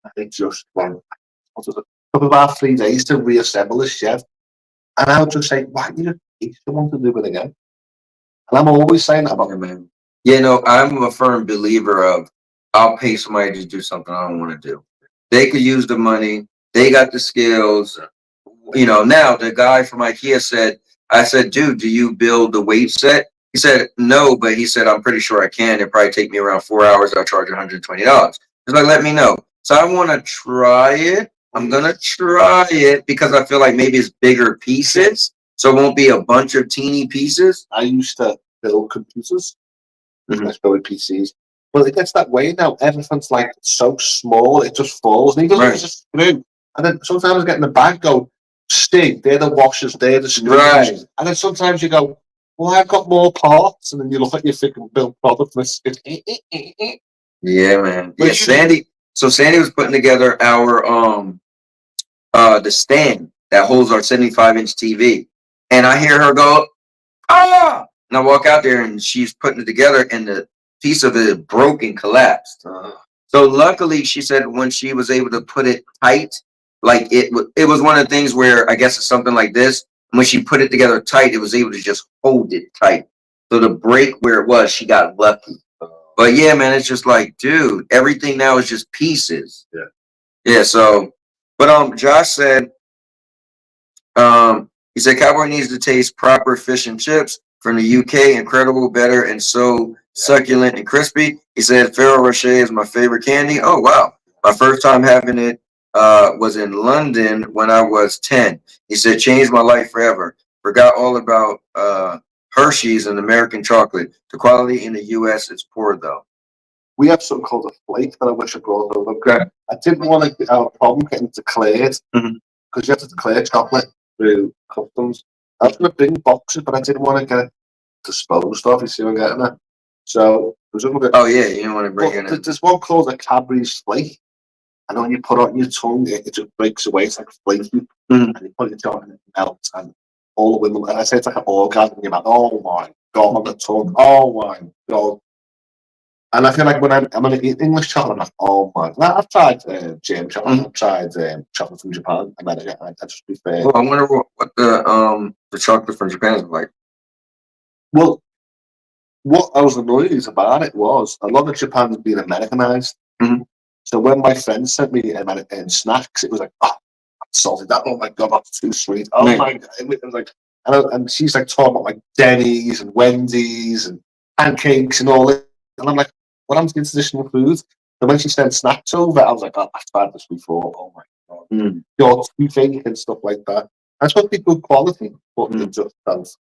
And it just went, it took about 3 days to reassemble the shed. And I would just say, why don't you just pay someone to do it again? And I'm always saying that about him, man. Yeah, no, I'm a firm believer of I'll pay somebody to do something I don't want to do. They could use the money. They got the skills. Now the guy from IKEA said, I said, dude, do you build the weight set? He said, no, but he said, I'm pretty sure I can. It'll probably take me around 4 hours. I'll charge $120. He's like, let me know. So I want to try it. I'm going to try it because I feel like maybe it's bigger pieces. So it won't be a bunch of teeny pieces. I used to build computers. I build PCs. But it gets that way now. Everything's like so small, it just falls. And he doesn't just screw. And then sometimes I get in the bag, go, Stig, they're the washers, they're the screws. Right. And then sometimes you go, well, I've got more parts. And then you look at your freaking built product and it's yeah, man. Yeah, Sandy. So Sandy was putting together our the stand that holds our 75-inch TV. And I hear her go, ah! And I walk out there and she's putting it together and the piece of it broke and collapsed. So luckily, she said when she was able to put it tight, like it was one of the things where I guess it's something like this. When she put it together tight, it was able to just hold it tight. So the break where it was, she got lucky. But yeah, man, it's just like, dude, everything now is just pieces. Yeah. Yeah. So, but Josh said, he said Cowboy needs to taste proper fish and chips from the UK. Incredible, better, and so succulent and crispy. He said Ferrero Rocher is my favorite candy. Oh wow! My first time having it was in London when I was 10. He said changed my life forever. Forgot all about Hershey's and American chocolate. The quality in the US is poor though. we have something called a flake that I wish I brought over. Okay. I didn't want to have a problem getting declared because you have to declare chocolate through customs. I was going to bring boxes, but I didn't want to get disposed of. You see what I'm getting at? So it was a little bit. Oh yeah, you don't want to bring it in. There's one called a Cadbury's flake, and when you put it on your tongue, it just breaks away. It's like flaky, and you put it on and it melts, and all the women. And I say it's like an orgasm. You're like, oh my god, on the tongue. Oh my god. And I feel like when I'm going to eat English chocolate, I'm like, oh my. I've tried German chocolate. I've tried chocolate from Japan. I just prefer. Well, I wonder what the chocolate from Japan is like. Well, what I was annoyed about it was a lot of Japan has been Americanized. So when my friends sent me American snacks, it was like, oh, salted that. Oh my god, that's too sweet. Oh my god. It was like, and she's like talking about like Denny's and Wendy's and pancakes and all this. And I'm like, what happens to traditional food? And when she sent snacks over, I was like, oh, I've tried this before. Oh my god. You're too fake and stuff like that. I'm supposed to be good quality, but it just does.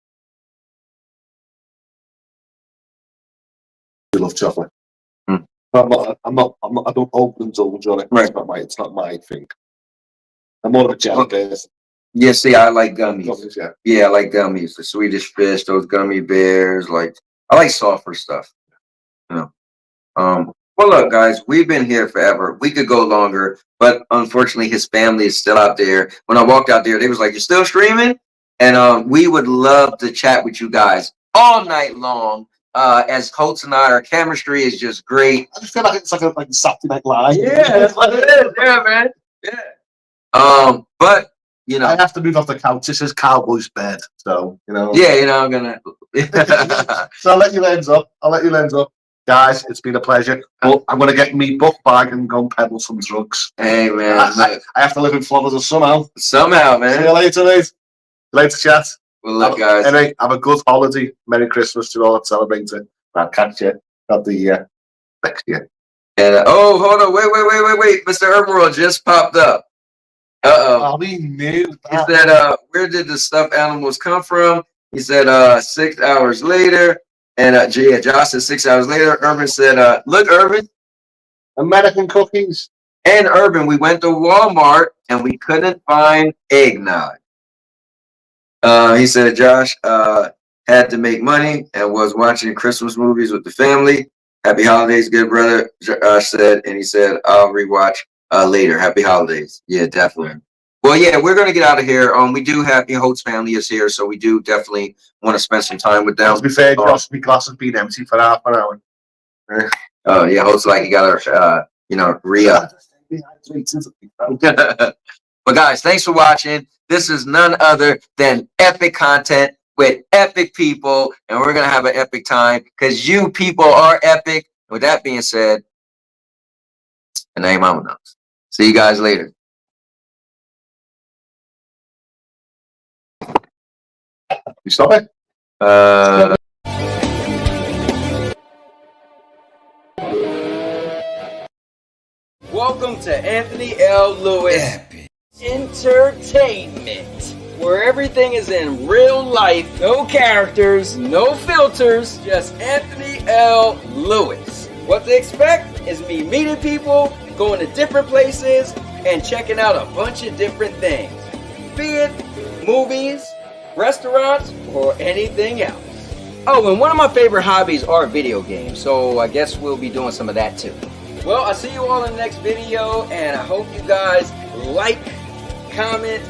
I love chocolate. I don't overindulge on it. Right. It's not my thing. I'm more of a jelly person. Yeah, see, I like gummies. Gummies, Yeah, I like gummies. The Swedish Fish, those gummy bears. Like, I like softer stuff. You know. Well, look, guys, we've been here forever. We could go longer, but unfortunately, his family is still out there. When I walked out there, they was like, "You're still streaming?" And we would love to chat with you guys all night long. As Hoults and I, our chemistry is just great. I just feel like it's like a Saturday Night Live. Yeah, that's what it is. Yeah, man. Yeah. But you know, I have to move off the couch. This is Cowboy's bed, so you know. Yeah, you know, I'm gonna. So I'll let you lens up. Guys, it's been a pleasure. Well, I'm going to get me book bag and go and peddle some drugs. Hey, man. I have to live in Florida somehow. Somehow, man. See you later, mate. Later, chat. Well, look, guys. Anyway, have a good holiday. Merry Christmas to all that celebrate it. I'll catch you at the next year. And oh, hold on. Wait. Mr. Emerald just popped up. Oh, we knew that. He said, where did the stuffed animals come from? He said, 6 hours later. And Josh said 6 hours later. Urban said, look, Urban. American cookies. And Urban, we went to Walmart and we couldn't find eggnog. He said, Josh had to make money and was watching Christmas movies with the family. Happy holidays, good brother, Josh said. And he said, I'll rewatch later. Happy holidays. Yeah, definitely. Well, yeah, we're going to get out of here. We do have the Hoults family is here, so we do definitely want to spend some time with them. To be fair, Josh, my glass has been empty for half an hour. Oh, yeah, Hoults like you got to, re-up. But guys, thanks for watching. This is none other than epic content with epic people, and we're going to have an epic time because you people are epic. With that being said, and now your mama knows. See you guys later. You stop it? Welcome to Anthony L. Lewis Entertainment, where everything is in real life, no characters, no filters, just Anthony L. Lewis. What to expect is me meeting people, going to different places, and checking out a bunch of different things, be it movies, restaurants, or anything else. Oh, and one of my favorite hobbies are video games, so I guess we'll be doing some of that too. Well, I'll see you all in the next video, and I hope you guys like, comment,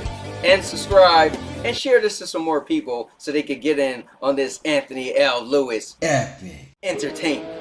and subscribe, and share this to some more people so they could get in on this Anthony L. Lewis Entertainment.